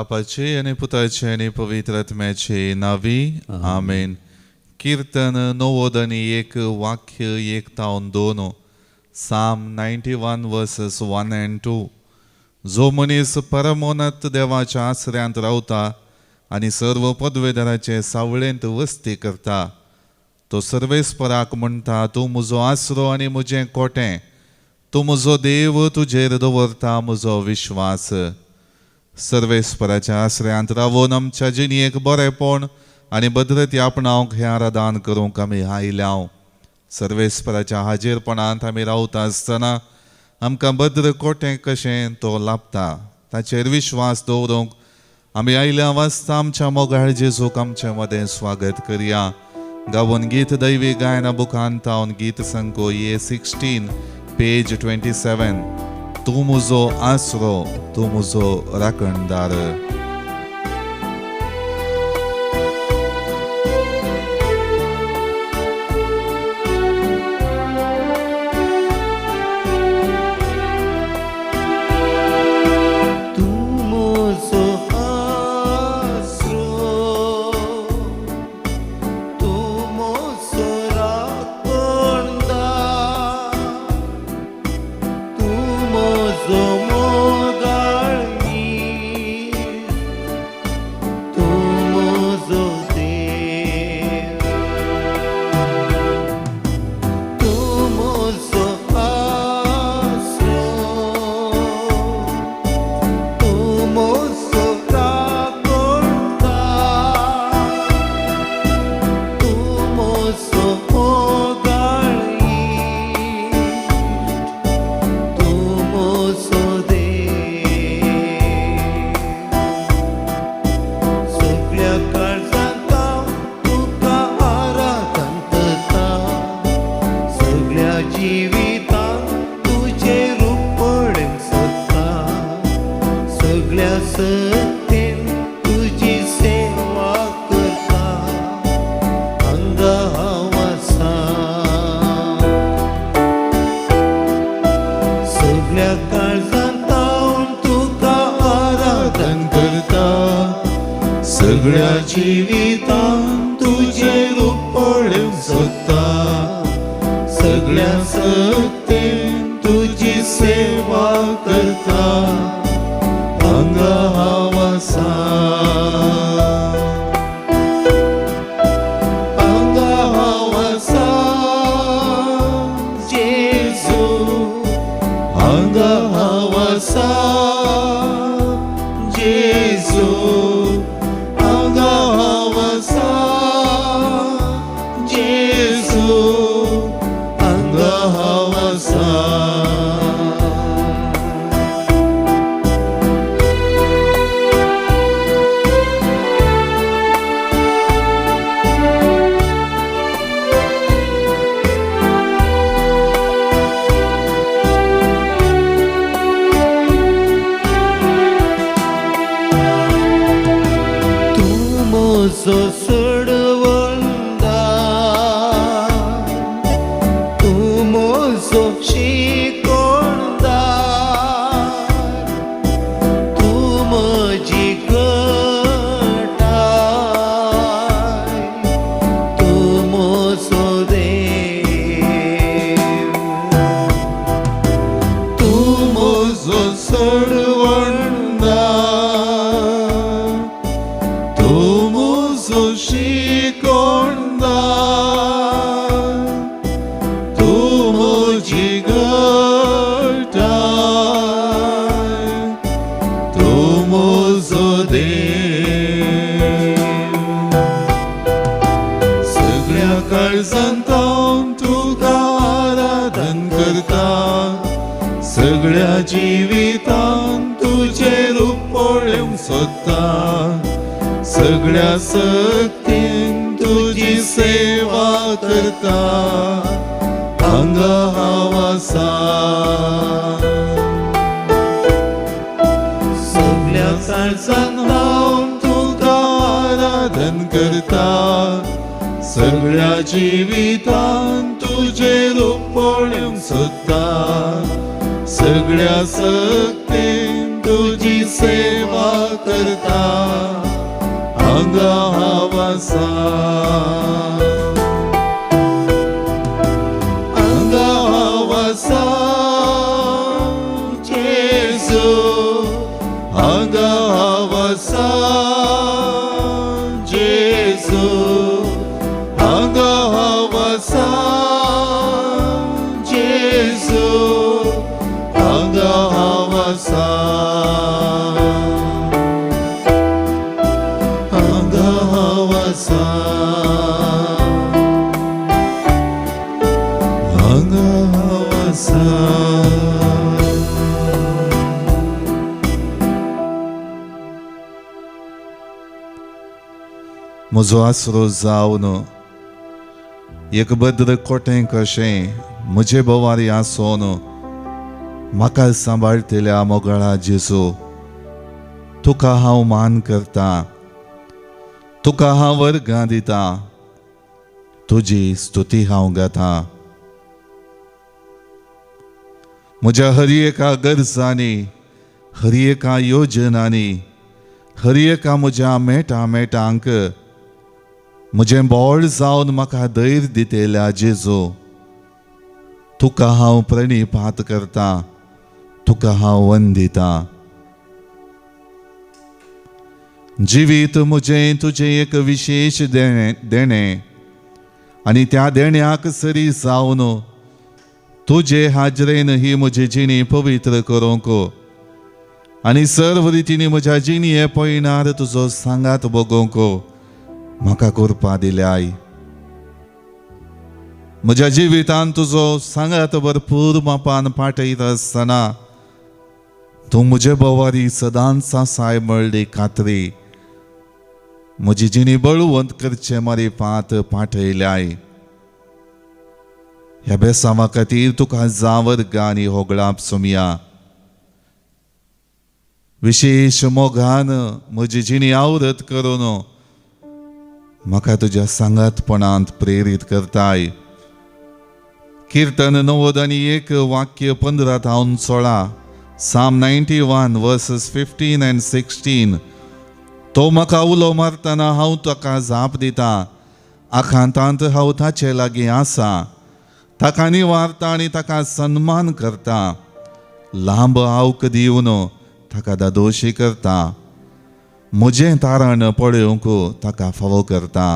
बापाचे आणि पुत्राचे आणि पवित्र आत्म्याचे नावी आमेन. कीर्तन नव्वद आणि एक वाक्य 1 ते 2. Psalm 91 verses 1 and 2. जो मनीस परमोन्नत देवाच्या आश्रयांत रावता आणि सर्व पदवेदाराचे सावळेंत वस्ती करता, तो सर्वेस्पराक म्हणटा, तूं म्हजो आसरो आनी म्हजें कोटें, तूं म्हजो देव, तुजेर दवरता म्हजो विश्वास. सर्वेस्पराच्या आश्रयांत रावून आमच्या जिणेक बरेपण आनी भद्रती आपणावंक हें आराधन करूंक आमी आयल्या. सर्वेस्पराच्या हाजीरपणांत आमी रावता आसतना आमकां भद्र कोटें कशें तो लाभता, ताचेर विश्वास दवरूंक आमी आयल्या वाजता आमच्या मोगाळ जेजूक आमचे मदें स्वागत करया. गावून गीत दैवी गायना बुकांत हांव गीत संको A16 पेज 27. तूं म्हजो आसरो, तूं म्हजो राखणदार. सगळ्या जिवितांत तुझे रूप पळोवंक सोदता, सगळ्या सक्तीन तुझी सेवा करता, हांगा हांव आसा, हांगा हांव आसा जेजू, हांगा हांव आसा जेजू, so सोडवंदा, तूं म्हजो शिकोणदार, तूं म्हजी घटाय, तूं म्हजो देव, तूं म्हजो सोडवंदार, शिकोणदार, तूं म्हजी घटाय, तूं म्हजो देव. सगळ्या काळजांत हांव तुका आराधन करता, सगळ्या जिवितांत तुजें रूप पळोवंक सोदता, सगळ्या सक्तीन तुझी सेवा करता, हांगा हांव आसा, सगळ्या काळजांत हांव तुका आराधन करता, सगळ्या जिवितांत तुजें रूप पळोवंक सोदता, सगळ्या सक्तीन तुझी सेवा करता हांगा हांव आसा हांगा हांव आसा जेजू हांगा हांव आसा जेजू हांगा हांव आसा जेजू हांगा हांव आसा हांगा हांव आसा हांगा हांव आसा म्हजो आसरो जावन एक भद्र कोटें कशें म्हजे बोवारी आसोन म्हाका सांबाळटल्या मोगळा जेजू तुका हांव मान करता तुका हांव वर्गां दिता तुजी स्तुती हांव गाता म्हज्या हर एका गरजांनी हर एका योजनांनी हर एका म्हज्या मेटांक म्हजें बोळ जावन म्हाका धैर्य दितेल्या जेजू तुका हांव प्रणिपात करता तुका हांव वंदिता जिवीत म्हजें तुजें एक विशेष देणें आनी त्या देण्याक सरी जावन तुजे हाजरेन ही म्हजी जिणी पवित्र करूंक आनी सर्व रितींनी म्हज्या जिणये पयणार तुजो सांगात बगोवंक म्हाका करपा दिल्याय म्हज्या जिवितांत तुजो सांगात भरपूर मापान पाठयत आसतना तूं म्हजे बोवारी सदांच आसाय म्हणली खात्री म्हजी जिणी बळवंत करचे मारी पात पाठयल्याय ह्या बेसावा खातीर तुका जावर गानी होगळाप सुमिया विशेष मोगान म्हजी जिणी आवरत करून म्हाका तुज्या सांगातपणांत प्रेरीत करताय कीर्तन 91 वाक्य 15 तावन 16 Psalm 91 verses 15 and 16 तो म्हाका उलो मारतना हांव ताका जाप दिता आखांतांत हांव ताचे लागीं आसा ताका निवारता आनी ताका सन्मान करता लांब आवक दिवन ताका दादोशी करता म्हजें तारण पळोवंक ताका फावो करता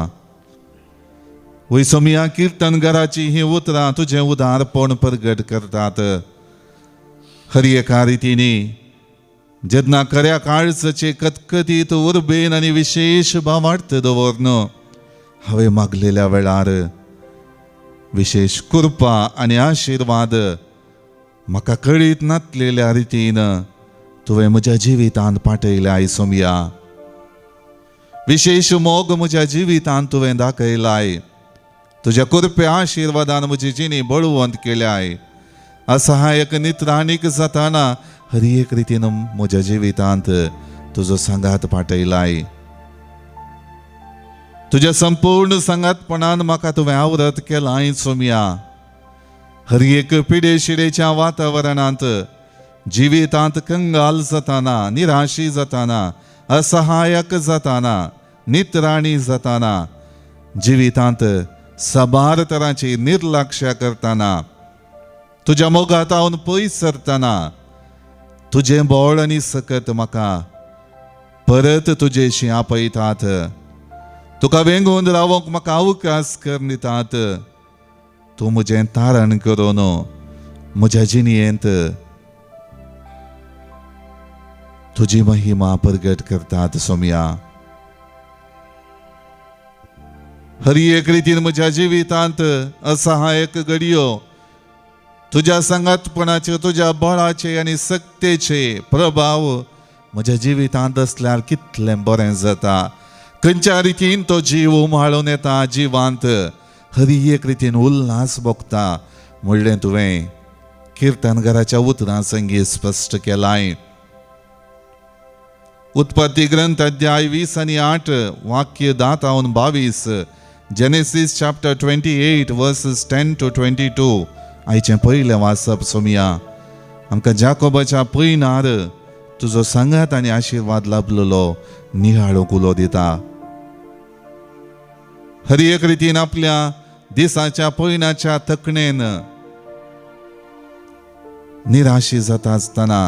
वैसमिया कीर्तनगाराची ही उतरां तुजें उदारपण प्रगट करतात हर एका रितींनी जेन्ना खऱ्या काळजाचे कतकतीत उर्बेन आनी विशेष भावार्थ दवरन हांवें मागलेल्या वेळार विशेष कृपा आनी आशिर्वाद म्हाका कळीत नासलेल्या रितीन तुवें म्हज्या जिवितांत पाठयल्याय सोमिया विशेष मोग म्हज्या जिवितांत तुवें दाखयलाय तुज्या कृपे आशिर्वादान म्हजी जिणी बळवंत केल्याय असहायक नित्राणीक जाताना हर एक रितीन म्हज्या जिवितांत तुजो सांगात पाठयलाय तुज्या संपूर्ण सांगातपणान म्हाका तुवें आवरत केलाय सोमिया हर एक पिडेशिडेच्या वातावरणांत जिवितांत कंगाल जाताना निराशी जाताना असहायक जाताना नित्राणी जाताना जिवितांत साबार तरांची निर्लक्ष्य करताना तुज्या मोगातावन पयस सरतना तुजें बोळ आनी सकत म्हाका परत तुजेशी आपयतात तुका वेंगून रावंक म्हाका अवकाश कर दितात तूं म्हजें तारण करून म्हज्या जिणयेंत तुजी महिमा प्रगट करतात सोमिया हर एक रितीन म्हज्या जिवितांत असहायक घडयो तुज्या सांगातपणाचे तुज्या बळाचे आनी सक्तेचे प्रभाव म्हज्या जिवितांत असल्यार कितलें बरें जाता खंयच्या रितीन तो जीव उमाळून येता जिवांत हर एक रितीन उल्हास भोगता म्हणलें तुवें कीर्तनगाराच्या उतरां संगी स्पश्ट केलाय उत्पत्ती ग्रंथ अध्याय 20 आणि 8 वाक्य 10 तावन 22 जेनेसिस चॅप्टर 28 वर्सेस 10 to 22 आयचें पयलें वाचप सोमिया आमकां जाकोबाच्या पैनार तुजो सांगात आनी आशीर्वाद लाभलेलो निहाळूंक उलो दिता. हर एक रितीन आपल्या दिसाच्या पयणाच्या तकणेन निराशी जाता आसतना,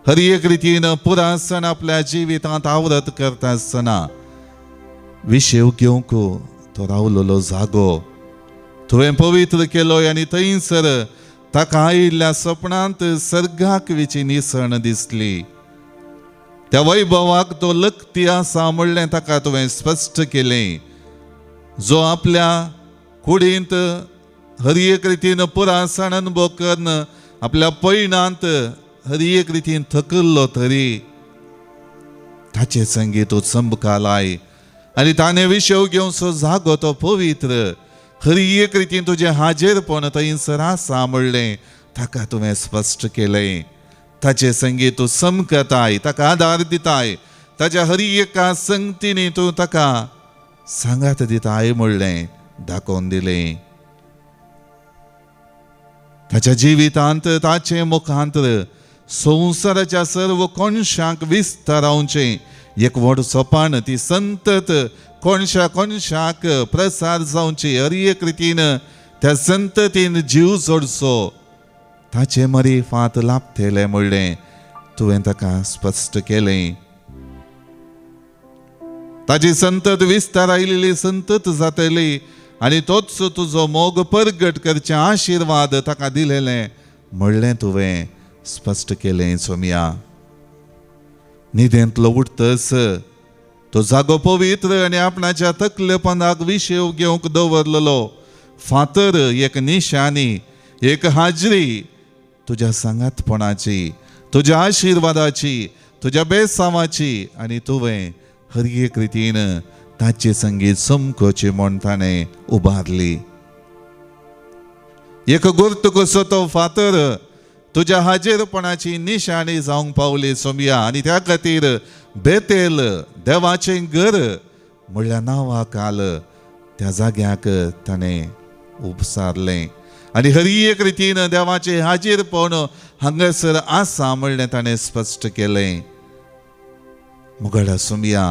हर एक रितीन पुरा सण आपल्या जिवितांत आवरत करता आसतना विशेव घेवंक तो रावलेलो जागो तुवें पवित्र केलोय आनी थंयसर ताका आयिल्ल्या सपनांत सर्गाक विची निसण दिसली. त्या वैभवाक तो लखती आसा म्हणलें ताका तुवें स्पश्ट केलें. जो आपल्या कुडींत हर एक रितीन पुरा सण अनुभव करन आपल्या पयणांत हर एक रितीन थकल्लो तरी ताचे संगीत उत्संबका लाय आनी ताणें विशेव घेवचो जागो तो पवित्र हर एक रितीन तुजें हाजेरपण थंयसर आसा म्हणलें ताका तुवें स्पश्ट केलें. ताचे संगीत तूं समकताय, ताका आदार दिताय, ताच्या हर एका संगतींनी तूं ताका सांगात दिताय म्हणलें दाखोवन दिलें. ताच्या जिवितांत ताचे मुखांतर संवसाराच्या सर्व कोणशांक विस्तारावचें एक व्हड सोपान ती संतत कोणशा कोणशाक प्रसार जावची हर एक रितीन त्या संततीन जीव जोडचो ताचे मरी फात लाभतेले म्हणलें तुवें ताका स्पश्ट केलें. ताची संतत विस्तार आयिल्ली संतत जातली आनी तोच तुजो मोग परगट करचे आशीर्वाद ताका दिलेले म्हणलें तुवें स्पश्ट केलें. सोम्या न्हिदेंतलो उठतस तो जागो पवित्र आनी आपणाच्या तकलेपणाक विशेव घेवंक दवरलेलो फातर एक निशानी, एक हाजरी तुज्या सांगातपणाची, तुज्या आशीर्वादाची, तुज्या बेसांवाची आनी तुवें हर एक रितीन ताचे संगीत समकोची म्हूण ताणें उबारली. एक गुर्त कसो तो फातर तुज्या हाजेरपणाची निशाणी जावंक पावली सोम्या आनी त्या खातीर बेतेल देवाचें घर म्हणल्या नांवा काल त्या जाग्याक ताणें उपसारलें आनी हर एक रितीन देवाचें हाजीरपण हांगासर आसा म्हणलें ताणें स्पश्ट केलें. मुगडा सोम्या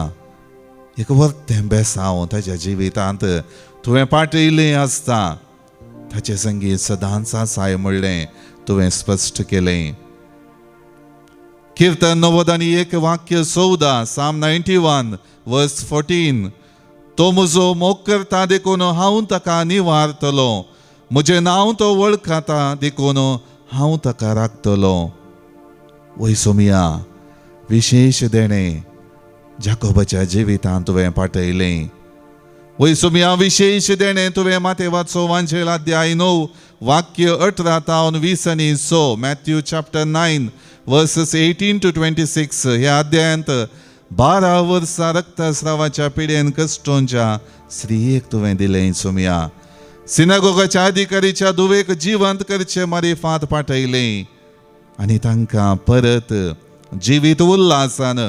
एक वर्तें बेसांव ताच्या जिवितांत तुवें पाटयलें आसता ताचें संगीत सदांच आसाय म्हणलें तुवें स्पश्ट केलें. कीर्तन 91 वाक्य 14 साम 91 वर्स 14 तो म्हजो मोग करता देखून हांव ताका निवारतलो, म्हजें नांव तो वळखता देखून हांव ताका राखतलो. वय सोम्या विशेश देणें जाकोबाच्या जिवितांत तुवें पाटयलें. वय सोम्या विशेष देणें तुवें मातेवाचो वांजेल अध्याय 9 वाक्य 18 तावन 20 आनी 6 मॅथ्यू चॅप्टर 9 वर्सेस 18 to 26 ह्या अध्यायांत 12 वर्सां रक्तस्रावाच्या पिडेन कश्टोंच्या स्त्रियेक तुवें दिलें. सोम्या सिनागोगाच्या अधिकारीच्या दुवेक जिवंत करचे मारिफांत पाठयलें आनी तांकां परत जिवीत उल्हासान,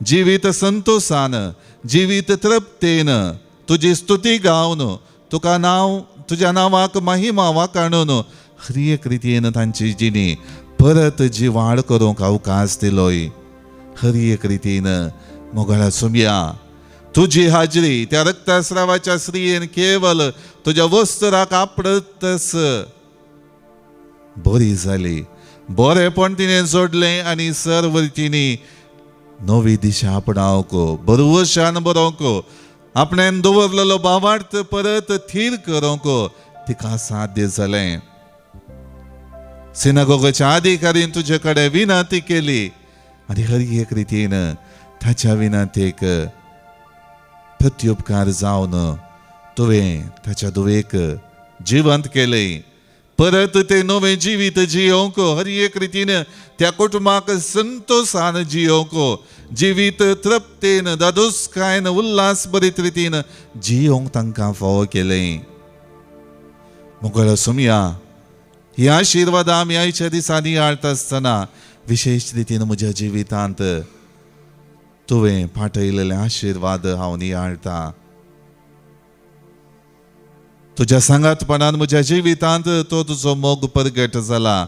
जिवीत संतोषान, जिवीत तृप्तेन तुजी स्तुती गावन तुका नांव तुज्या नांवाक महिमा वाकाणून हर एक रितीन तांची जिणी परत जिवाड करूंक अवकाश दिलोय. हर एक रितीन मोगळा सोम्या तुजी हाजरी त्या रक्तस्रावाच्या स्त्रियेन केवल तुज्या वस्त्राक आपडतस बरी जाली, बरेपण तिणें जोडलें आनी सर्व रितीनी नवी दिशा आपणावंक बरवशान बरोवंक आपणें दवरलेलो भावार्थ परत थीर करूंक तिका साध्य जालें. सिनागोगाच्या अधिकारीन तुजे कडेन विनंती केली आनी हर एक रितीन ताच्या विनंतेक प्रत्युपकार जावन तुवें ताच्या दुवेक जिवंत केलें. परत तें नवें जिवीत जियोवंक हर एक रितीन त्या कुटुंबाक संतोषान जियोवंक, जिवीत तृप्तेन दादोसकायेन उल्हास बरीत रितीन जियोवंक तांकां फावो केलें. मुगळ सोम्या ही आशिर्वादां आमी आयच्या दिसांनी हाडटा आसतना विशेश रितीन म्हज्या जिवितांत तुवें पाठयलेले आशिर्वाद हांव नियाळटा. तुज्या सांगातपणान म्हज्या जिवितांत तो तुजो मोग परगट जाला.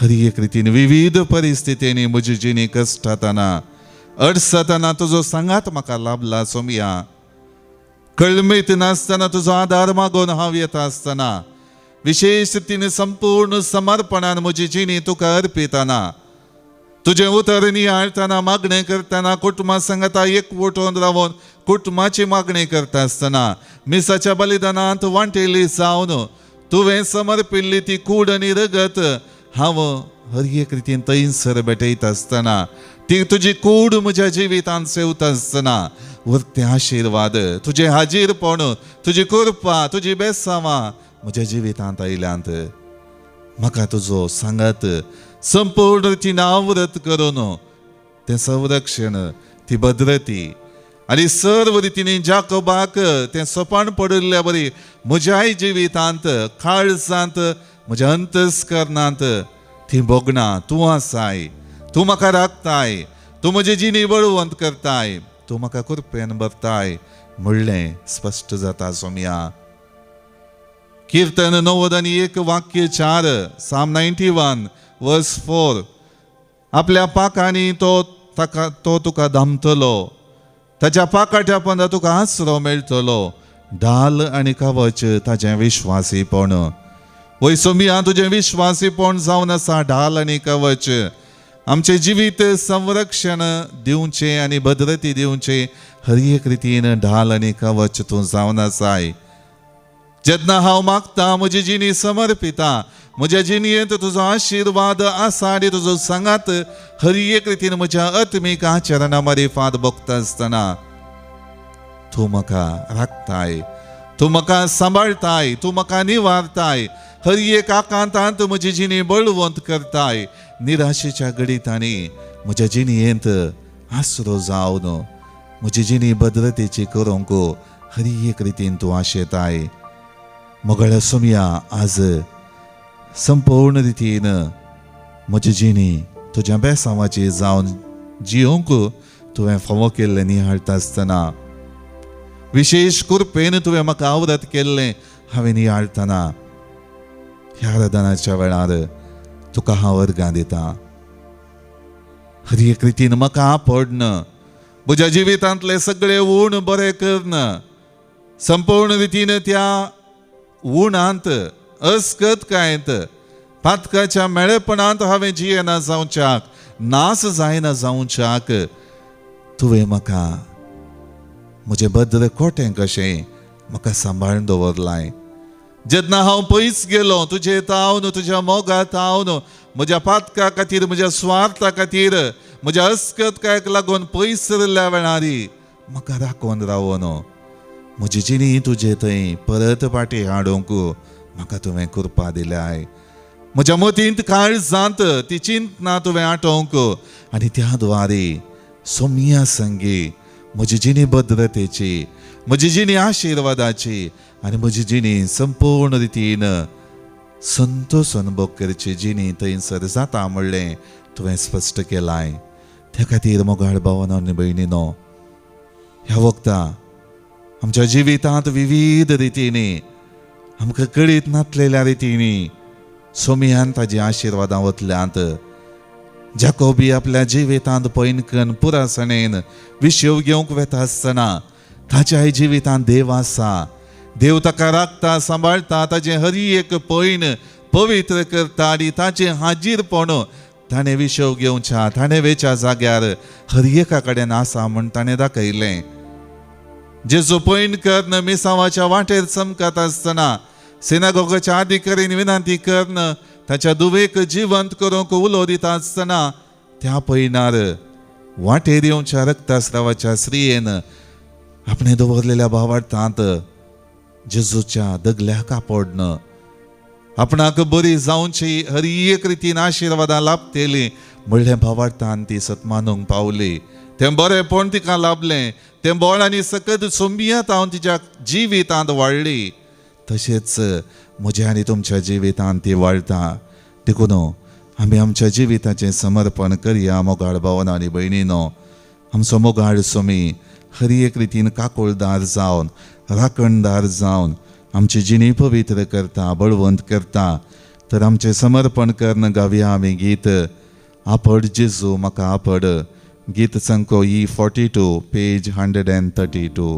हरी एक रितीन विविध परिस्थितींनी म्हजी जिणी कश्टातना अडसताना तुजो सांगात म्हाका लाभला सोमिया. कळमेत नासतना तुजो आदार मागून हांव येता आसतना विशेष रितीन संपूर्ण समर्पणान म्हजी जिणी तुका अर्पिताना तुझे उतर नियाळताना मागणे करताना कुटुंबा सांगता एकवटून रावून कुटुंबाची मागणी करता आसतना मिसाच्या बलिदानांत वांटेली जावन तुवें समर्पिल्ली ती कूड आनी रगत हांव हर एक रितीन थंयसर भेटयता आसतना ती तुजी कूड म्हज्या जिवितांत सेवता आसतना उरते आशिर्वाद तुजे हाजीरपण तुजी कृपा तुजी बेसांवां म्हज्या जिवितांत आयल्यांत म्हाका तुजो सांगात संपूर्ण रितीन आवरत करून तें संरक्षण ती भद्रती आनी सर्व रितीन जाकोबाक तें सोपान पडिल्ल्या बरी म्हज्याय जिवितांत काळजांत म्हज्या अंतस्करणांत ती भोगणां तूं आसाय. तूं म्हाका राखताय, तूं म्हजी जिणी बळवंत करताय, तूं म्हाका कृपेन भरताय म्हणलें स्पश्ट जाता सोमिया. कीर्तन 91 वाक्य 4 साम 91 वर्स 4. आपल्या पाकांनी तो तुका धामतलो, ताच्या पाकाट्या पंदा तुका आसरो मेळटलो. ढाल आनी कवच ताचें विश्वासीपण. वय सोमिया तुजें विश्वासीपण जावन आसा ढाल आनी कवच. आमचे जिवीत संरक्षण दिवचे आनी भद्रती दिवचे हर एक रितीन ढाल आनी कवच तूं जावन आसाय. जेन्ना हांव मागता म्हजी जिणी समर्पिता म्हज्या जिणयेंत तुजो आशिर्वाद आसा आनी तुजो सांगात हर एक रितीन म्हज्या आत्मीक आचरणा मारिफात भोगता आसतना तूं म्हाका राखताय, तूं म्हाका सांबाळताय, तूं म्हाका निवारताय. हर एक आकांतांत म्हजी जिणी बळवंत करताय. निराशेच्या घडीतांनी म्हज्या जिणयेंत आसरो जावन म्हजी जिणी भद्रतेची करूंक हर एक रितीन तूं आशेताय. मोगळ सोमिया आज संपूर्ण रितीन म्हजी जिणी तुज्या बेसांवाची जावन जियोंक तुवें फावो केल्लें निहाळटा आसतना विशेष कृपेन तुवें म्हाका आवरत केल्लें हांवें निहाळतना ह्या आराधनाच्या वेळार तुका हांव अर्गां दिता. हर एक रितीन म्हाका आपडन म्हज्या जिवितांतले सगळे उण बरें करन संपूर्ण रितीन त्या उणांत अस्कतकायेंत पातकाच्या मेळेपणांत हांवें जियेना जावच्याक नास जायना जावच्याक तुवें म्हाका म्हजें भद्र कोटें कशें म्हाका सांबाळून दवरलाय. जेन्ना हांव पयस गेलो तुजे तावन तुज्या मोगा तावन म्हज्या पातका खातीर म्हज्या स्वार्था खातीर म्हज्या अस्कतकायेक लागून पयस सरल्या वेळारी म्हाका राखून रावून म्हजी जिणी तुजे थंय परत फाटीं हाडूंक म्हाका तुवें कृपा दिल्याय. म्हज्या मतींत काळजांत ती चिंतना तुवें आटोवंक आनी त्या द्वारे सोमिया संगी म्हजी जिणी भद्रतेची म्हजी जिणी आशिर्वादाची आनी म्हजी जिणी संपूर्ण रितीन संतोष अनुभव करची जिणी थंयसर जाता म्हणलें तुवें स्पश्ट केलाय. त्या खातीर मोगाळ भावानो आनी भयणीनो ह्या वखदां आमच्या जिवितांत विविध रितींनी आमकां कळीत नासलेल्या रितींनी सोमियान ताजी आशिर्वादां वतल्यांत जाकोबी आपल्या जिवितांत पैनकन पुरासणेन विशेव घेवंक वेता आसतना ताच्याय जिवितांत देव आसा. देव ताका राखता सांबाळटा ताजें हर एक पैन पवित्र करता आनी ताचें हाजीरपण ताणें विशेव घेवच्या ताणें वेच्या जाग्यार हर एका कडेन आसा म्हण ताणें दाखयलें. जेजू पैनकन मिसांवाच्या वाटेर चमकत आसतना सिनागोगाच्या अधिकारीन विनंती करन ताच्या दुवेक जिवंत करूंक उलो दिता आसतना त्या पैनार वाटेर येवच्या रक्तस्रावाच्या स्त्रियेन आपणे दवरलेल्या भावार्थांत जेजूच्या दगल्याक आपडन आपणाक बरी जावची हर एक रितीन आशिर्वादां लाभतेली म्हणलें भावार्थान ती सतमानूंक पावली. तें बरेंपण तिका लाभलें. तें बळ आनी सकत सोमियांत हांव तिच्या जिवितांत वाडली. तशेंच म्हज्या आनी तुमच्या जिवितांत ती वाडटा. देखून आमी आमच्या जिविताचें समर्पण करया मोगाळ भावानो आनी भयणीनो. आमचो मोगाळ सोमी हर एक रितीन काकुळदार जावन राखणदार जावन आमची जिणी पवित्र करता बळवंत करता. तर आमचे समर्पण करण गावया आमी गीत आपड जेजू म्हाका आपड. गीत संको E42 पेज 132.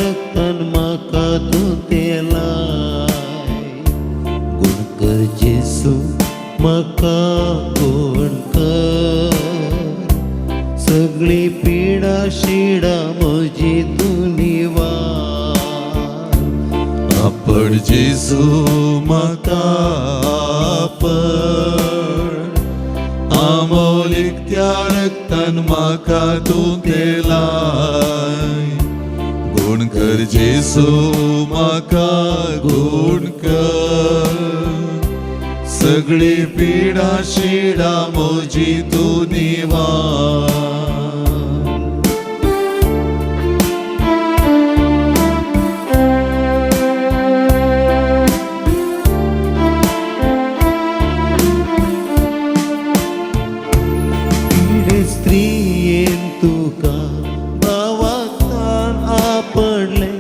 रक्तन म्हाका तूं तेलाय गुण कर जेसू म्हाका गुण कर सगळी पिडा शिडा म्हजी तूं निवार. आपड जेजू म्हाका आपड अमोलीक त्या रक्तान म्हाका तूं तेलाय गुण कर जेजू म्हाका गुण कर सगळी पिडा शिडा म्हजी तूं निवार. स्त्रीयेन तुका भावातान आपडले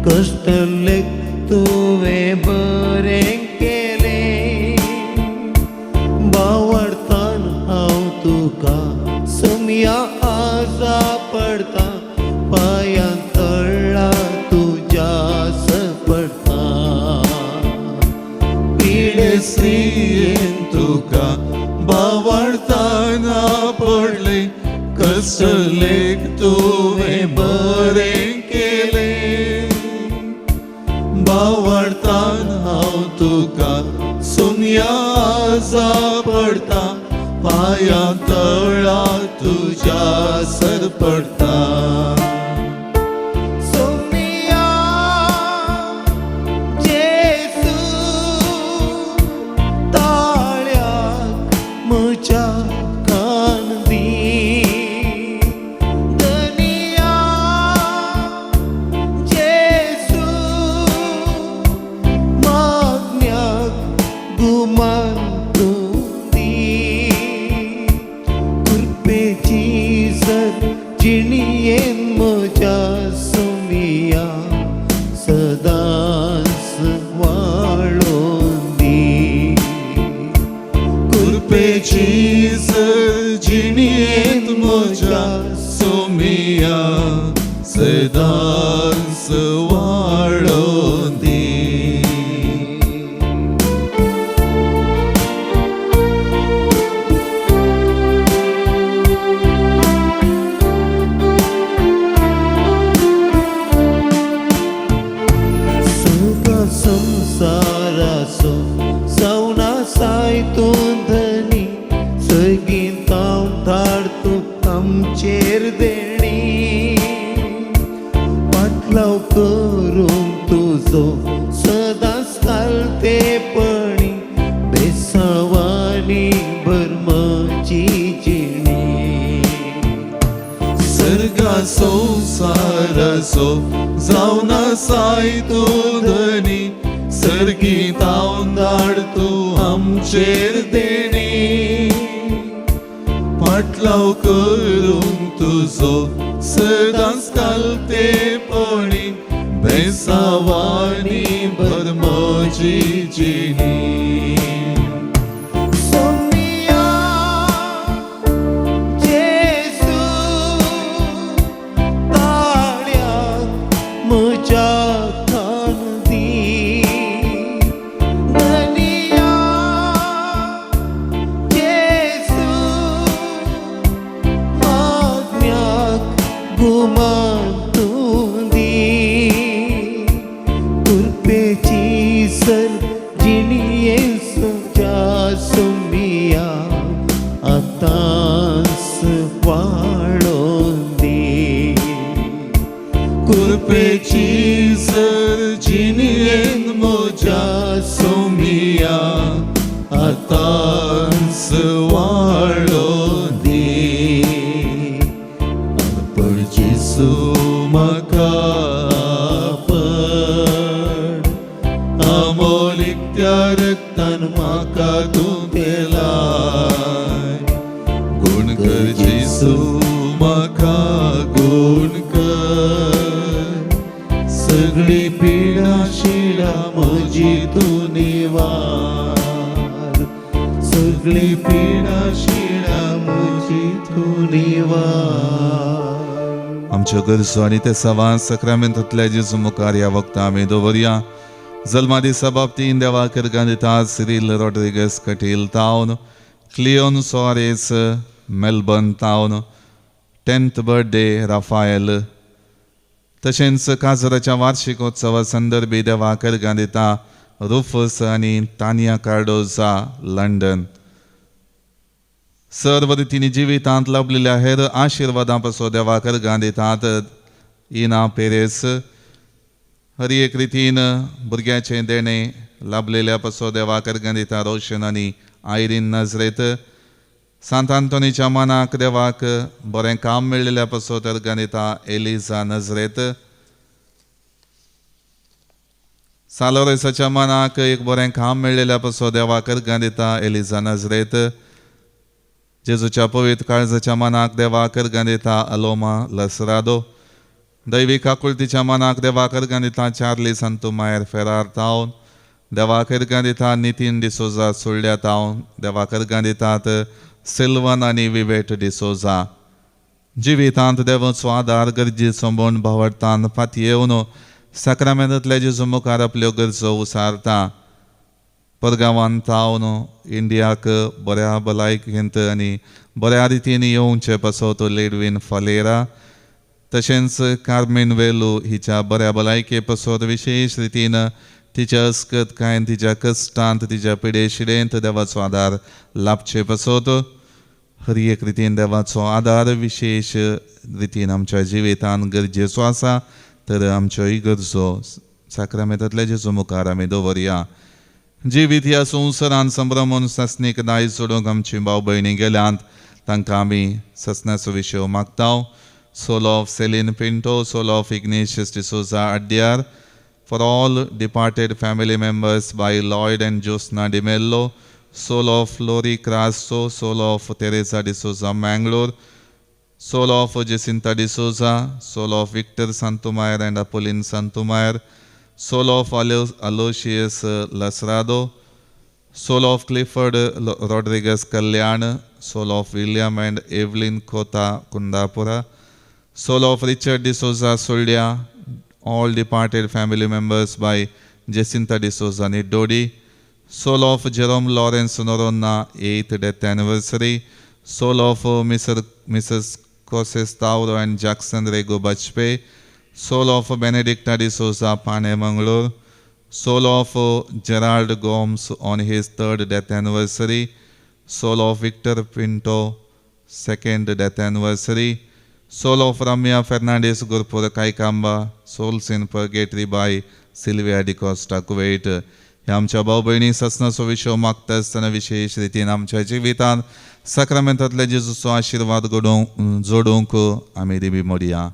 कष्टले तुवें बरें केलें. भावार्थान हांव तुका समया आजा पडता पांयां तळ्ळा तुज्या पडता. पिडे स्त्रीयेन तुका भावार्थान आपडले कसलेक तुवें बरें केलें. भावार्थान हांव तुका सुमया आजा पडता पांयां तळा तुज्या सर पडता. जिणयेन म्हज्या सुमिया सदांच वाळोवन दी. कृपेची जिणयेन म्हज्या सुमिया सदांच वाळोवन दी. संसाराचो जावना सायतून धनी सगळीं तांव धाड तूं आमचेर देणी. पाटलाव करूंक तुजो सदांच घालतेपणी बेसांवांनी भर म्हजी जिणी. सर्गा संसाराचो जावना सायतून धनी सर्गी तावन धाड तूं आमचेर देणी. पाटलाव करूंक तुजो सदांच घालतेपणी बेसांवांनी भर म्हजी जिणी. म्हज्या कृपेची सर जिणयेन सुजा सुमिया आतांच वाळोवन दी. कृपेची सर जिणयेन म्हज्या सुमिया आतांच वाळोवन दी. आपड जेजू म्हाका तूं पेलाय गुण कर जेसू म्हाका गुण कर सगळी पिडा शिडा म्हजी तूं निवार सगळी पिडा शिडा म्हजी तूं निवार आमच्यो गरजो आनी ते सवां सक्रामेंतांतल्या जेजू मुखार ह्या वखदां आमी दवरया. जल्मा दिसा बाबतीन देवा करगां दिता सिरील रॉड्रिगस कटील टावन, क्लिओन सोआरेस मेलबर्न टावन, 10th बर्थडे राफाएल. तशेंच काजराच्या वार्षिकोत्सवा संदर्भी देवा करगां दिता रुफस आनी तानिया कार्डोजा लंडन. सर्व रितींनी जिवितांत लाभलेल्या हेर आशिर्वादां पासो देवा करगां दितात. इना पेरेस हर एक रितीन भुरग्याचें देणें लाभलेल्या पासो देवा करगां दिता रोशन आनी आयरीन नजरेत. सांत आंतोनीच्या मनाक देवाक बरें काम मेळिल्ल्या पासो करगां दिता एलिझा नजरेत. सालोरेसाच्या मनाक एक बरें काम मेळिल्ल्या पासो देवा करगां दिता एलिझा नजरेत. जेजूच्या पवित्र काळजाच्या मनाक देवा करगां दिता अलोमा लसरादो. दैवीक आकुलतीच्या मनाक देवा करगां दिता चार्ली सांतुमायर फेरार टावन. देवा करगां दिता नितीन डिसोजा सुळ्या टावन. देवा करगां दितात सिल्वन आनी विवेट डिसोजा. जिवितांत देवाचो आदार गरजेचो म्हूण भावार्थान फाटी येवन सक्रामेंतांतल्या जेजू मुखार आपल्यो गरजो उसारता. परगांवान टावन इंडियाक बऱ्या भलायकेंत आनी बऱ्या रितीन येवचे पासो तो लेडवीन फालेरा. तशेंच कार्मेन वेलू हिच्या बऱ्या भलायके पासो विशेष रितीन तिच्या अस्कतकायेन तिच्या कश्टांत तिच्या पिडेशिडेंत देवाचो आदार लाभचे पासोत हर एक रितीन देवाचो आदार विशेष रितीन आमच्या जिवितांत गरजेचो आसा. तर आमच्योय गरजो सक्रामेंतांतल्या जेजू मुखार आमी दवरया. जिवीत ह्या संवसारान संभ्रमून सस्नीक दायज सोडूंक आमची भाव भयणी गेल्यांत तांकां आमी ससण्याचो विशय मागता. Soul of Celine Pinto, soul of Ignatius D'Souza Adyar, for all departed family members by Lloyd and Josna D'Mello, soul of Lori Crasto, soul of Teresa D'Souza Mangalore, soul of Jacinta D'Souza, soul of Victor Santumayor and Apoline Santumayor, soul of Aloysius Lasrado, soul of Clifford Rodriguez Kalyan, soul of William and Evelyn Kota Kundapura, soul of Richard D'Souza Suldia, all departed family members by Jacinta D'Souza Nidodi, soul of Jerome Lawrence Norona 8th death anniversary, soul of Mrs. Coses Tauro and Jackson Rego Bajpe, soul of Benedicta D'Souza Pane Mangalore, soul of Gerald Gomes on his 3rd death anniversary, soul of Victor Pinto 2nd death anniversary, soul of Ramya Fernandez Gurpur Kaikamba, souls in purgatory by Sylvia Di Costa Kuwait. ह्या आमच्या भाव भयणी ससनाचो विशय मागता आसतना विशेष रितीन आमच्या जिवितांत सक्रामेंतांतल्या जेजूचो आशिर्वाद जोडूंक आमी दिबी मोडया.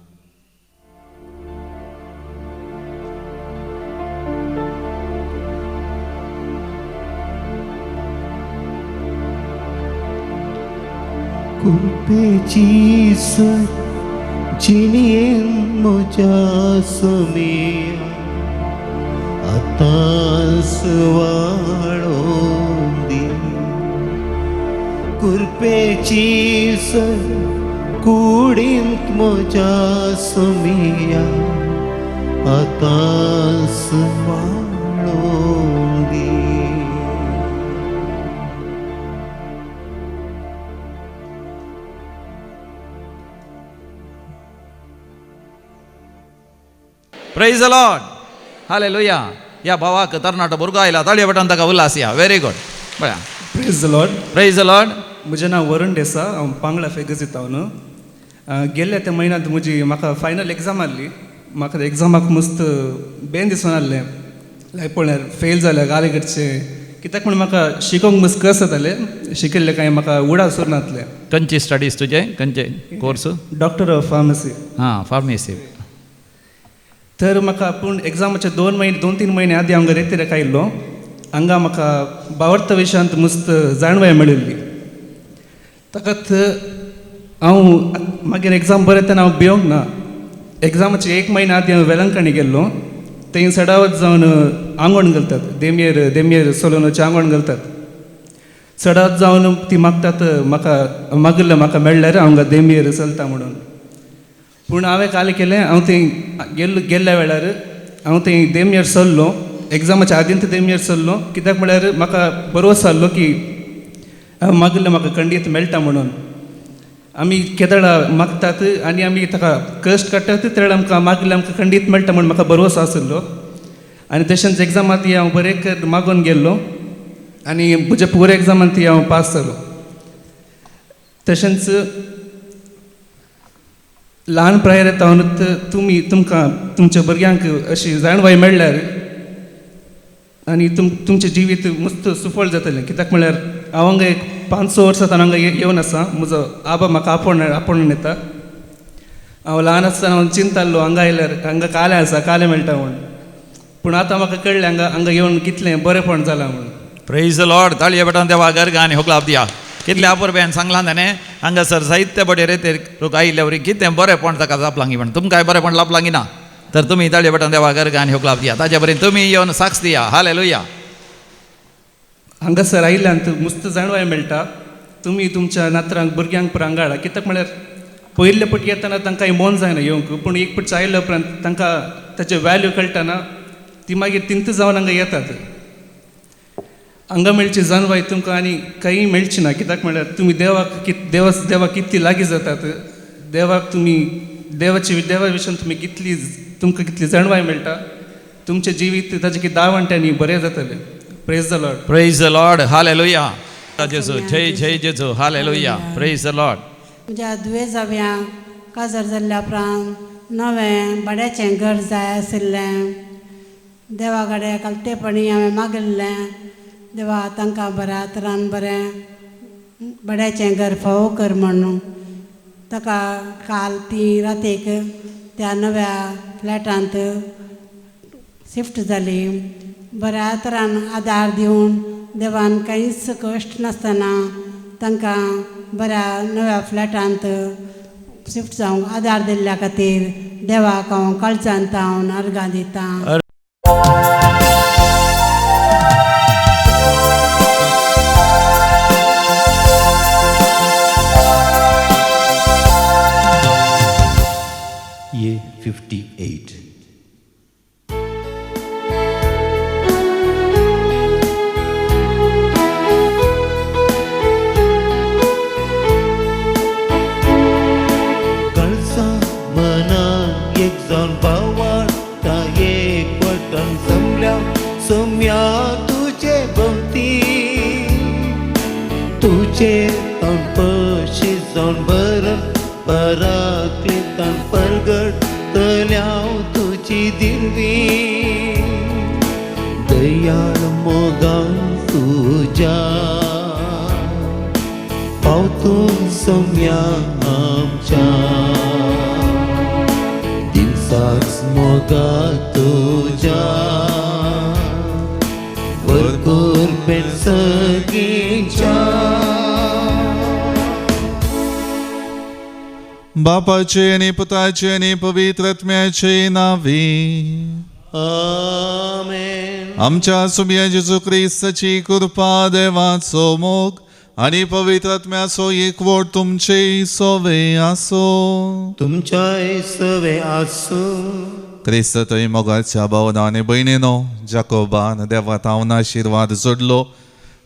कृपेची सर जिणेन म्हज्या समेर आतांच वाळोवन दी. कृपेची सर कुडींत म्हज्या समेर आतांच वाळोवन दी. Praise the Lord, hallelujah. या भावाक तरणाटो भुरगो आयला, ताळयो वाजोवन ताका उल्हास या. Very good. बळ्या praise the Lord. Praise the Lord. म्हजें नांव वरुण देसाय, हांव पांगळा फेगस येतावन. गेल्ल्या त्या म्हयन्यांत म्हाका फायनल एग्जाम आहली. म्हाका एग्जामाक मस्त बेन दिसून आहलें, लायक पळय फेल जालें घाले कडचें. कित्याक म्हण म्हाका शिकोवंक मस्त कस जातालें, शिकिल्लें कांय म्हाका उडा सुरनातलें. खंयची स्टडीज तुजे, खंयचे कोर्स? Doctor of pharmacy. हां, फार्मसी. तर म्हाका पूण एग्जामाचे 2-3 म्हयने आदी हांव घरा एकटें आयिल्लो हांगा म्हाका भावार्थ विशयांत मस्त जाणवाय मेळिल्ली. ताकात हांव मागीर एग्जाम बरें तेन्ना हांव भिवंक ना. एग्जामाचे 1 म्हयने आदीं हांव वेलंकणी गेल्लो. थंय सडावत जावन आंगवण घालतात, देमयेर सोलोनाचें आंगवण घालतात. सडावत जावन ती मागतात म्हाका मेळ्ळ्यार हांव देमयेर चलता म्हणून. पूण हांवें काल केलें, हांव थंय गेल्ल्या वेळार हांव थंय देमयेर सरलो. एग्जामाच्या आदीं ते देमयेर सरलो, कित्याक म्हळ्यार म्हाका बरोवस आसलो की हांव मागिल्लें म्हाका खंडीत मेळटा म्हणून. आमी केदळा मागतात आनी आमी ताका कश्ट काडटात, ते वेळार आमकां मागिल्लें आमकां खंडीत मेळटा म्हणून म्हाका बरोवस आसलो. आनी तशेंच एग्जाम आदीं हांव बरें मागून गेल्लो आनी म्हज्या पुराय एग्जामान ती हांव पास जालो. तशेंच ल्हान प्रायर येता तुमकां तुमच्या भुरग्यांक अशी जाणवाय मेळ्ळ्यार आनी तुमचें जिवीत मस्त सुफळ जातलें. कित्याक म्हळ्यार हांव हांगा एक 5-6 वर्सां हांगा येवन आसा. म्हजो आबा म्हाका आपोवन येता. हांव ल्हान आसतना हांव चिंताल्लो हांगा आयल्यार हांगा कालें आसा, कालें मेळटा म्हूण. पूण आतां म्हाका कळ्ळें हांगा येवन कितलें बरेंपण जालां म्हणून. Praise the Lord. ताळये बटन देवा गर्ग आनी होकलाप दिया. कितले अपुरबेन सांगलां ताणें हांगासर साहित्य बडे रेतेर लोक आयिल्ल्यावर कितें बरेंपण ताका लापलांगी म्हण. तुमकांय बरेंपण लापलांगी ना तर तुमी ताळये बटन देवा गर्ग आनी होकलाप दिया. ताचे बरें तुमी येवन साक्ष दिया. हालेलुया. हांगासर आयिल्ल्यान मस्त जाणवाय मेळटा. तुमी तुमच्या नातरांक भुरग्यांक पुरांक हाडा. कित्याक म्हळ्यार पयले पटी येतना तांकां मोन जायना येवंक, पूण एक पटी आयल्या उपरांत तांकां ताचे वॅल्यू कळटना ती मागीर तिंत जावन हांगा येतात. हांगा मेळची जाणवाय तुमकां आनी खंयी मेळची ना. कित्याक म्हळ्यार तुमी देवाक कितली लागीं जातात. देवा विशयान तुमकां कितली जाणवाय मेळटा. तुमचें जिवीत ताचे कितें दावणट्यांनी बरें जातलें. Praise the Lord. Praise the Lord. Hallelujah. जेजू जय जय जेजू. हालेलुया. Praise the Lord. म्हज्या दुयेजाव्यांक काजार जाल्ल्या उपरांत नवें भाड्याचें घर जाय आशिल्लें. देवा कडेन कालतेपणी हांवें मागिल्लें. देवा तांकां बऱ्या तरान बरें भाड्याचें घर फावो कर म्हणून. ताका काल ती रातीक त्या नव्या फ्लॅटांत शिफ्ट जाली. बऱ्या तरान आदार दिवन देवान कांयच कश्ट नासतना तांकां बऱ्या नव्या फ्लॅटांत शिफ्ट जावंक आदार दिल्ल्या खातीर देवाक हांव काळजांत हांव अर्गां दितां. ये 58. कळसा मनात एक जावन भावार्था एक वटन जमल्या सोम्या तुजे भोवती. तुजे पशी जावन भरत पराक्लितान परगटतल्या तुजी दिलवी. दयाळ मोगान तुज्या पावतून सोम्या आमच्या. दिवसाच मोगा तुज्या भरपूर पेट सगळींच्या. बापाचे आणि पुताचे आणि पवित्र आत्म्याचे नावे. आमेन. आमच्या सुम्या जेजू ख्रिस्ताची कृपा, देवाचो मोग आणि पवित्र आत्म्याचो एकवट तुमचे सोवे आसो. तुमच्या सवे आसो. क्रिस्त थंय मोगाच्या भावना आनी भयणीनो, जाकोबान देवा तावन आशिर्वाद जोडलो.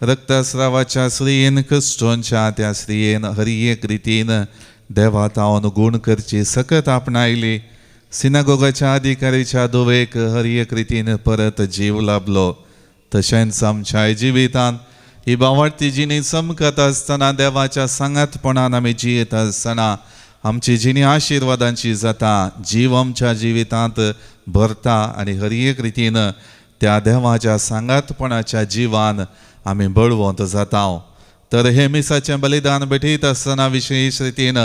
रक्तस्रावाच्या स्त्रियेन क्रिस्टोनच्या त्या स्त्रियेन हरी एक रितीन देवा तावन गूण करची सकत आपणायली. सिनागोगाच्या अधिकारीच्या धुवेक हर एक रितीन परत जीव लाभलो. तशेंच आमच्या जिवितांत ही भावार्थी जिणी चमकत आसतना देवाच्या सांगातपणान आमी जियेत आसतना आमची जिणी आशिर्वादांची जाता. जीव आमच्या जिवितांत भरता आनी हर एक रितीन त्या देवाच्या सांगातपणाच्या जिवान आमी बळवंत जाता. तर हे मिसाचें बलिदान भेटयत आसतना विशेश रितीन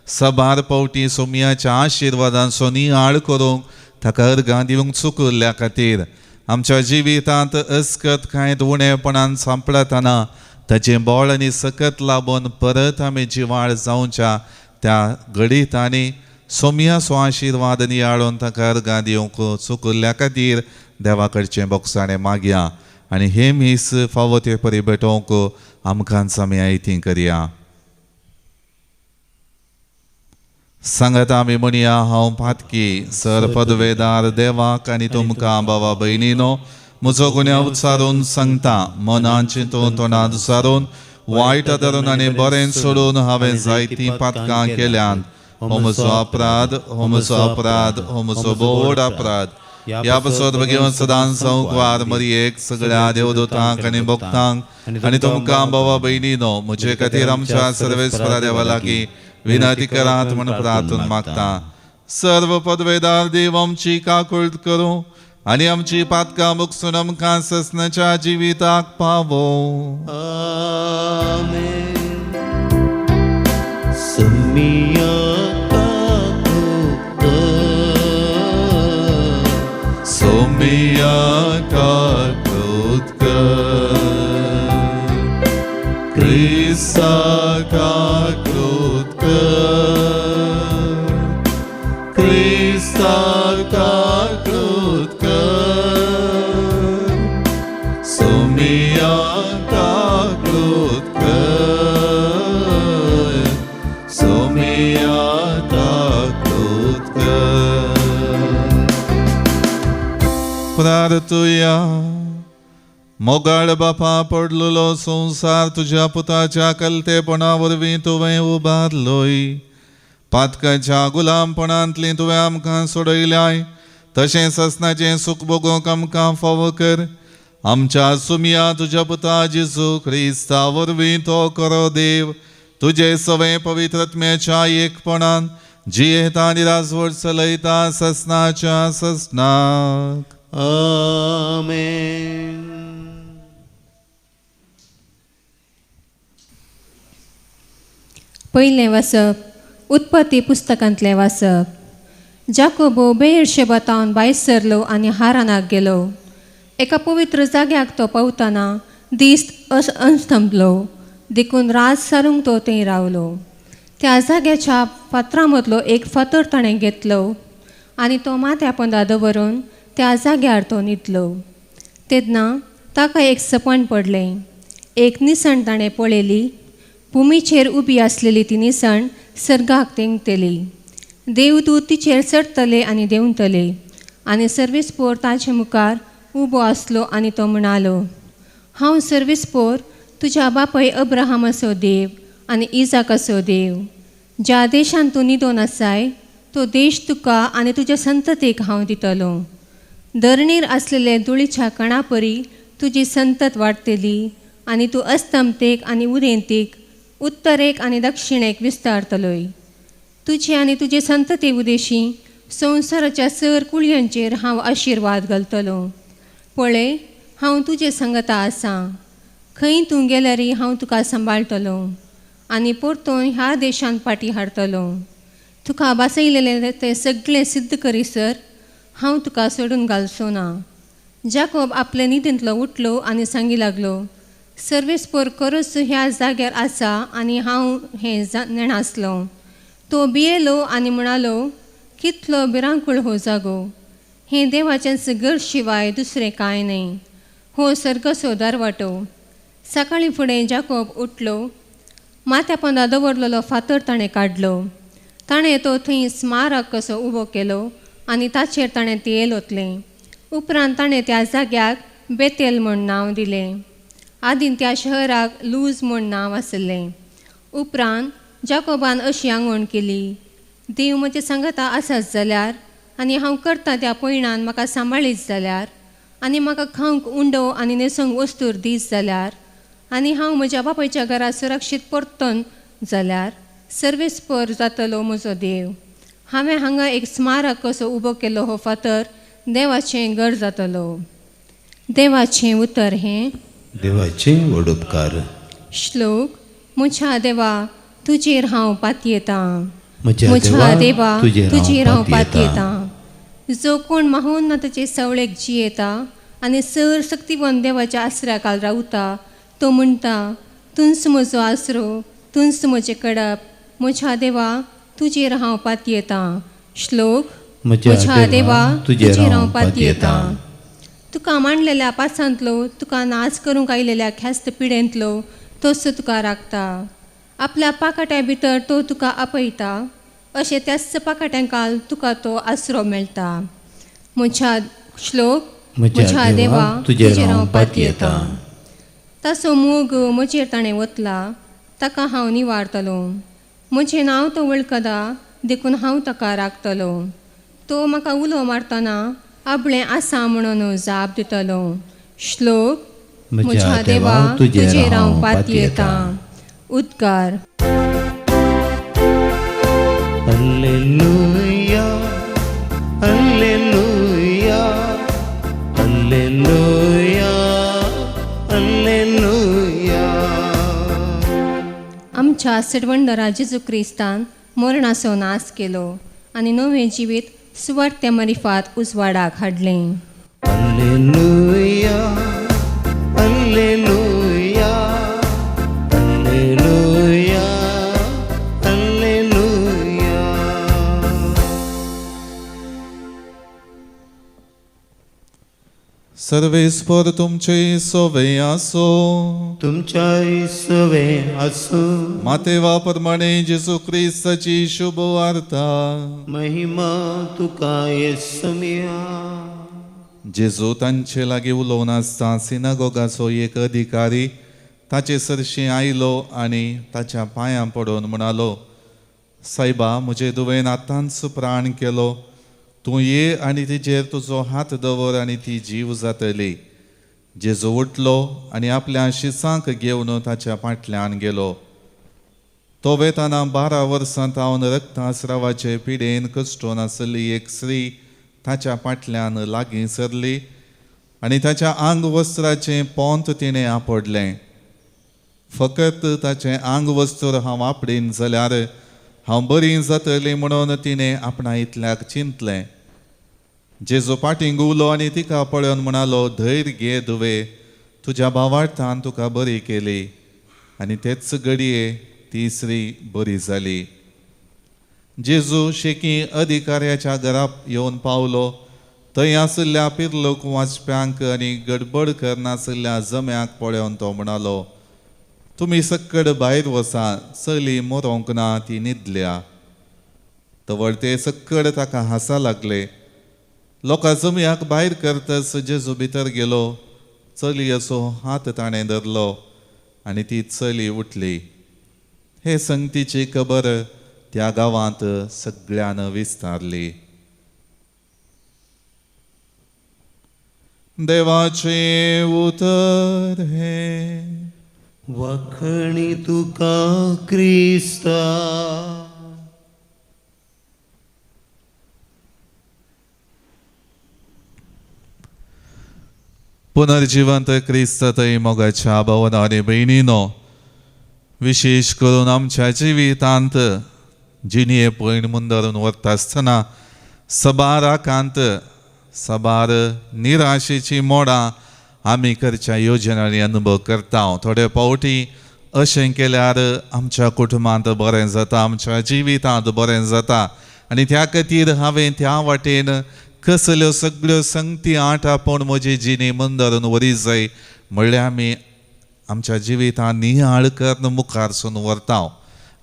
सबार पावटी सोमयाच्या आशिर्वादांचो नियाळ करूंक ताका अर्गां दिवंक चुकल्ल्या खातीर आमच्या जिवितांत अस्कत कांय उणेपणान सांपळतना ताचें बळ आनी सकत लाबून परत आमी जिवाळ जावच्या त्या घडीतांनी सोम्या सो आशिर्वाद नियाळून ताका अर्गां दिवंक चुकल्ल्या खातीर देवा कडचें बोगसाणें मागया आनी हे मीस फावो ते परी भेटोवंक आमकांच आमी आयती करया. सांगत आमी म्हणया हांव पातकी सर पदवेदार देवाक आनी तुमकां भावा भयणीनो म्हजो गुन्यांव उच्चारून सांगता. मनान चिंतून तोंडांत उसारून वायट धरून आनी बरें सोडून हांवें जायतीं पातकां केल्यान हो म्हजो अपराध, हो म्हजो अपराध, हो म्हजो बोड अपराध. ह्या पासून घेवन सदांच संकवार मरयेक सगळ्या देवदूतांक आनी भक्तांक आनी तुमकां भावा भयणीनो म्हजे खातीर आमच्या सर्वेस्परा देवा लागीं विनंती करात म्हूण प्रार्थना मागता. सर्व पदवेदार देव आमची काकूळट करूं आनी आमची पातकां मुगसून आमकां ससनाच्या जिविताक पावो. आमेन. सम्मिया सोमिया काकूत कर क्रिस्ता काकूत कर क्रिस्ता काकूत कर सोमिया काकूत कर सोमिया काकूत कर. प्रार्थुया. मोगाळ बापा पडलेलो संसार तुझ्या पुताच्या कलतेपणा वरवीं तुवें उबारलोय. पातकाच्या गुलामपणांतली तुवें आमकां सोडयल्याय तशें ससनाचें सुख भोगूंक आमकां फावो कर. आमच्या सुमिया तुज्या पुता जेजू क्रिस्ता वरवीं तो करो देव तुजे सवे पवित्रत्म्याच्या एकपणान जियेता आनी राजवट चलयता ससनाच्या ससनाक. आमेन. पयलें वाचप उत्पत्ती पुस्तकांतलें वाचप. जाकोबो बेर्शेबातावन भायर सरलो आनी हारानाक गेलो. एका पवित्र जाग्याक तो पावतना दीस अस्तंभलो देखून रात सारूंक तो थंय रावलो. त्या जाग्याच्या फातरा मदलो एक फातर ताणें घेतलो आनी तो माथ्या पोंदा दवरून त्या जाग्यार तो न्हिदलो. तेन्ना ताका एक सपन पडलें. एक निसण ताणें पळयली. भुमीचेर उबी आसलेली ती निसण सर्गाक तेंगतली. देवदूत तिचेर चडटले आनी देंवतले आनी सर्वेस्पोर ताचे मुखार उबो आसलो आनी तो म्हणालो, हांव सर्वेस्पोर तुज्या बापाय अब्राहमाचो देव आनी इजाकाचो देव. ज्या देशांत तूं न्हिदोन आसाय तो देश तुका आनी तुज्या संततीक हांव दितलो. धरणीर आसलेले धुळीच्या कणा परी तुजी संतत वाडटली आनी तूं अस्तंतेक आनी उदेंतीक उत्तरेक आनी दक्षिणेक विस्तारतलोय. तुजे आनी तुजे संतती उदेशी संवसाराच्या सर कुळयांचेर हांव आशिर्वाद घालतलो. पळय, हांव तुजे संगता आसां. खंय तूं गेल्यारी हांव तुका सांबाळटलो आनी परतून ह्या देशांत फाटीं हाडटलो. तुका बासयलेले ते सगळें सिद्ध करीसर हांव तुका सोडून घालचो ना. जाकोब आपले न्हिदेंतलो उठलो आनी सांगी लागलो, सर्वेस्पोर खरोच ह्या जाग्यार आसा आनी हांव हें नेणासलो. तो भियेलो आनी म्हणालो, कितलो भिरांकूळ हो जागो. हें देवाचेंच घर शिवाय दुसरें कांय न्हय. हो सर्गसो दारवाटो. सकाळीं फुडें जाकोब उठलो. माथ्या पोंदा दवरलेलो फातर ताणें काडलो. ताणें तो थंय स्मारक कसो उबो केलो आनी ताचेर ताणें तेल ओतलें. उपरांत ताणें त्या जाग्याक बेतेल म्हूण नांव दिलें. आदीं त्या शहराक लूज म्हूण नांव आसलें. उपरांत जाकोबान अशी आंगवण केली, देव म्हजे सांगता आसात जाल्यार आनी हांव करता त्या पयणान म्हाका सांबाळीत जाल्यार आनी म्हाका खावंक उंडो आनी न्हेसोंक वस्तूर दीत जाल्यार आनी हांव म्हज्या बापायच्या घरा सुरक्षीत परतोन जाल्यार सर्वेस्पर जातलो म्हजो देव. हांवें हांगा एक स्मारक कसो उबो केलो हो फातर देवाचें घर जातलो. देवाचें उतर हें. देवाचे व्हड उपकार. श्लोक. म्हज्या देवा तुजेर हांव पातयेतां. म्हज्या देवा तुजेर तुजेर हांव पातयेतां. पातयेतां. जो कोण माहोन्नताचे सवळेक जियेता आनी सर शक्तिवन देवाच्या आसऱ्याखाल रावता. तो म्हणटा, तुंच म्हजो आसरो, तुंच म्हजें कडप. म्हज्या देवा तुजेर हांव पातयेतां. श्लोक. म्हज्या देवा तुजेर हांव पातयेतां. तुका मांडलेल्या पासांतलो, तुका नाच करूंक आयलेल्या ख्यास्त पिडेंतलो तसो तुका राखता. आपल्या पाकाट्या भितर तो तुका आपयता. अशें त्याच पाकाट्यांकाल तुका तो आसरो मेळटा. म्हज्या श्लोक. म्हज्या देवा तुजेर हांव पातयेतां. ताचो मोग म्हजेर ताणें वतला, ताका हांव निवारतलो. म्हजें नांव तो वळखता, देखून हांव ताका राखतलो. तो म्हाका उलो मारतना आपणें आसा म्हणून जाप दितलो. श्लोक. म्हज्या देवा तुजेर हांव पातयेतां. उद्गार. Hallelujah, hallelujah, hallelujah, hallelujah. आमच्या सडवंडरा जेजू क्रिस्तान मरणाचो नाश केलो आनी नवें जिवीत सुवार्ते मरिफात उजवाडाक हाडलें. Hallelujah, hallelujah, hallelujah, hallelujah. सर्वेस्पर तुमचे सोवे आसो. तुमच्या इसवे असो. मातेवा प्रमाणे जेजू ख्रिस्ताची शुभ वार्ता. महिमा तुका येसुमिया. जेजू तांचे लागीं उलोवन आसता सिनागोगाचो एक अधिकारी ताचे सरशी आयलो आनी ताच्या पांयां पडून म्हणालो, सायबा, म्हजे दुवेन आतांच प्राण केलो. तूं ये आनी तिचेर तुजो हात दवर आनी ती जीव जातली. जेजू उठलो आनी आपल्या शिसांक घेवन ताच्या फाटल्यान गेलो. तो वेताना 12 वर्सां तावन रक्तास्रावाचे पिडेन कश्टून आसली एक स्त्री ताच्या फाटल्यान लागीं सरली आनी ताच्या आंग वस्त्राचें पोंत तिणें आपडलें. फकत ताचें आंग वस्त्र हांव आपडीन जाल्यार हांव बरी जातली म्हणून तिणें आपणा इतल्याक चिंतलें. जेजू फाटीं घुंवलो आनी तिका पळोवन म्हणालो, धैर्य घे धुवे, तुज्या भावार्थान तुका बरी केली. आनी तेच घडये ती स्त्री बरी जाली. जेजू शेकी अधिकाऱ्याच्या घरा येवन पावलो. थंय आसल्या पिर्लोक वाचप्यांक आनी गडबड करनासल्या जम्याक पळोवन तो म्हणालो, तुमी सक्कड भायर वसा, चली मरोंक ना, ती न्हिदल्या. तवळ ते सक्कड ताका हांसा लागले. लोकां जम्याक भायर करतच जेजू भितर गेलो. चली असो हात ताणें धरलो आनी ती चली उठली. हे संगतीची खबर त्या गांवांत सगळ्यान विस्तारली. देवाचे उतर हे. वखणी तुका क्रिस्ता. पुनर्जिवंत क्रिस्त थंय मोगाच्या भवनांनी भयणीनो, विशेष करून आमच्या जिवितांत जिणये पयण मुंदरून व्हरता आसतना सबाराकांत सबार निराशेची मोडां आमी करच्या योजनांनी अनुभव करता. थोडे फावटी अशें केल्यार आमच्या कुटुंबांत बरें जाता, आमच्या जिवितांत बरें जाता. आनी त्या खातीर हांवें त्या वाटेन कसल्यो सगळ्यो संगती आपूण म्हजी जिणी मुंदरून व्हरी जाय म्हणल्यार आमी आमच्या जिवितांत नियाळ करून मुखार सून व्हरता.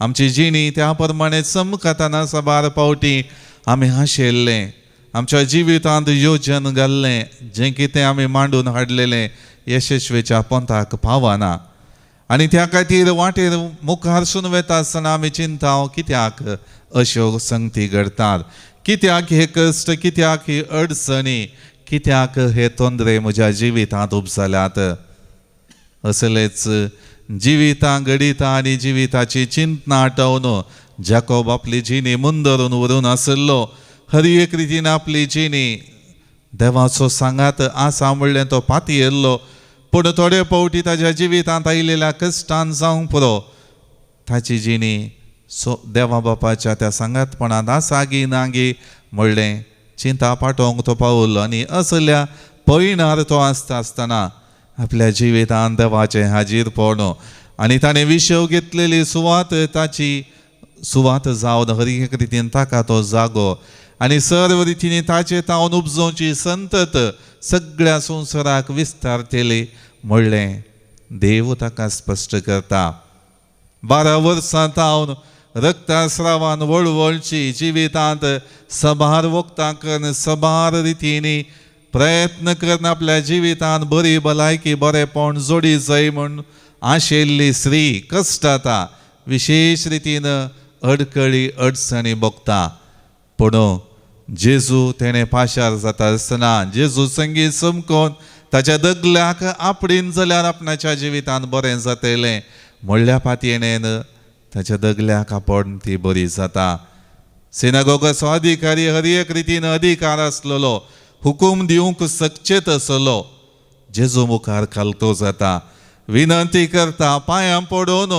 आमची जिणी त्या प्रमाणे चमकतना साबार फावटी आमी हांशेल्लें, आमच्या जिवितांत योजन घाल्लें, जें कितें आमी मांडून हाडलेलें यशस्वेच्या पंथाक पावना. आनी त्या खातीर वाटेर मुखार सून वेता आसतना आमी चिंता कित्याक अश्यो संगती घडटात, कित्याक हे कश्ट, कित्याक ही अडचणी, कित्याक हे तोंदरे म्हज्या जिवितांत उपजल्यात. असलेच जिवितां घडिता आनी जिविताची चिंतना आटोवन जाकोब आपली जिणी मुंदरून व्हरून आसलो. हर एक रितीन आपली जिणी देवाचो सांगात आसा म्हणलें तो पातयेल्लो. पूण थोडे फावटी ताच्या जिवितांत आयिल्ल्या कश्टान जावंक पुरो ताची जिणी देवा बापाच्या त्या सांगातपणांत आसा गी ना गी म्हणलें चिंता पाठोवंक तो पावलो. आनी असल्या पळयणार तो आसतना आपल्या जिवितांत देवाचें हाजीरपण आनी ताणें विशव घेतलेली सुवात ताची सुवात जावन हर एक रितीन ताका तो जागो आनी सर्व रितींनी ताचे तावन उपजोवची संतत सगळ्या संवसाराक विस्तारतेली म्हणलें देव ताका स्पश्ट करता. 12 वर्सां तावन रक्तस्रावान वळवळची जिवितांत सबार वखदां करून सबार रितींनी प्रयत्न करून आपल्या जिवितांत बरी भलायकी बरेपण जोडी जाय म्हूण आशेल्ली स्त्री कश्टाता विशेष रितीन अडकळी अडचणी भोगता. पूण जेजू तेणें पाशार जाता आसतना जेजू संगीत समकोन ताच्या दगल्याक आपडीन जाल्यार आपणाच्या जिवितांत बरें जातलें म्हणल्या पातयेन ताच्या दगल्याक आपण ती बरी जाता. सिनागोगाचो अधिकारी हर एक रितीन अधिकार आसलेलो हुकूम दिवंक सक्षेत आसलो. जेजू मुखार खालतो जाता विनंती करता पांयां पडोवन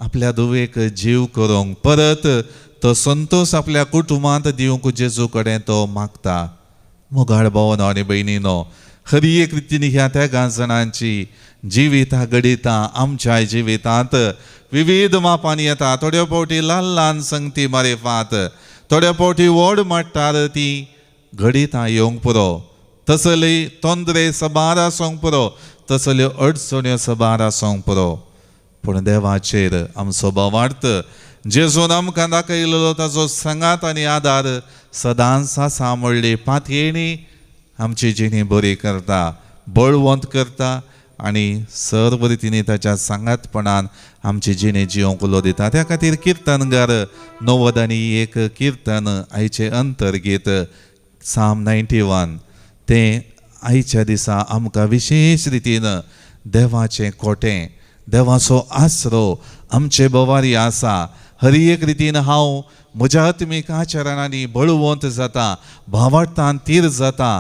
आपल्या धुवेक जीव करूंक परत तो संतोष आपल्या कुटुंबांत दिवंक जेजू कडेन तो मागता. मोगाळ भावनो आनी भयणीनो हर एक रितीन ह्या त्या जाणांची जिवितां घडितां आमच्या जिवितांत विविध मापांनी येता. थोड्या फावटी ल्हान ल्हान संगती मारेफात थोड्या फावटी व्हड माट्टार ती घडितां येवंक पुरो. तसली तोंदरे सबार आसूंक पुरो तसल्यो अडचण्यो सबार आसूंक पुरो. पूण देवाचेर आमचो बोवार्थ जेजून आमकां दाखयलेलो ताचो सांगात आनी आदार सदांच आसा म्हणली पातयेणी आमची जिणी बरी करता बळवंत करता आनी सर्व रितींनी ताच्या सांगातपणान आमची जिणी जिवंक उलो दिता. त्या खातीर किर्तनगार 91 किर्तन आयचे अंतर्गीत साम 91 तें आयच्या दिसा आमकां विशेष रितीन देवाचें कोटें देवाचो आसरो आमचे बोवारी आसा. हर एक रितीन हांव म्हज्या आत्मीक आचरणांनी बळवंत जाता भावार्थान तीर जाता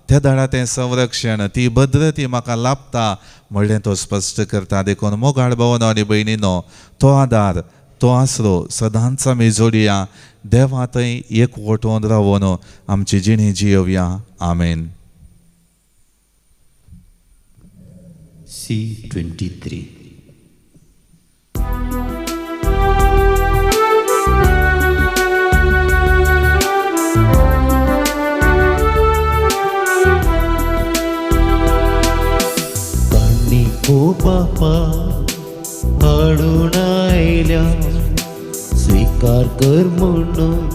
त्या दाडा तें संरक्षण ती भद्रती म्हाका लाभता म्हणलें तो स्पश्ट करता. देखून मोगाळ भावनो आनी भयणीनो तो आदार तो आसरो सदांच आमी जोडया देवा थंय एकवटून रावून आमची जिणी जियोवया. आमेन. C23. ओ बापा हाडून आयल्या स्वीकार कर म्हणून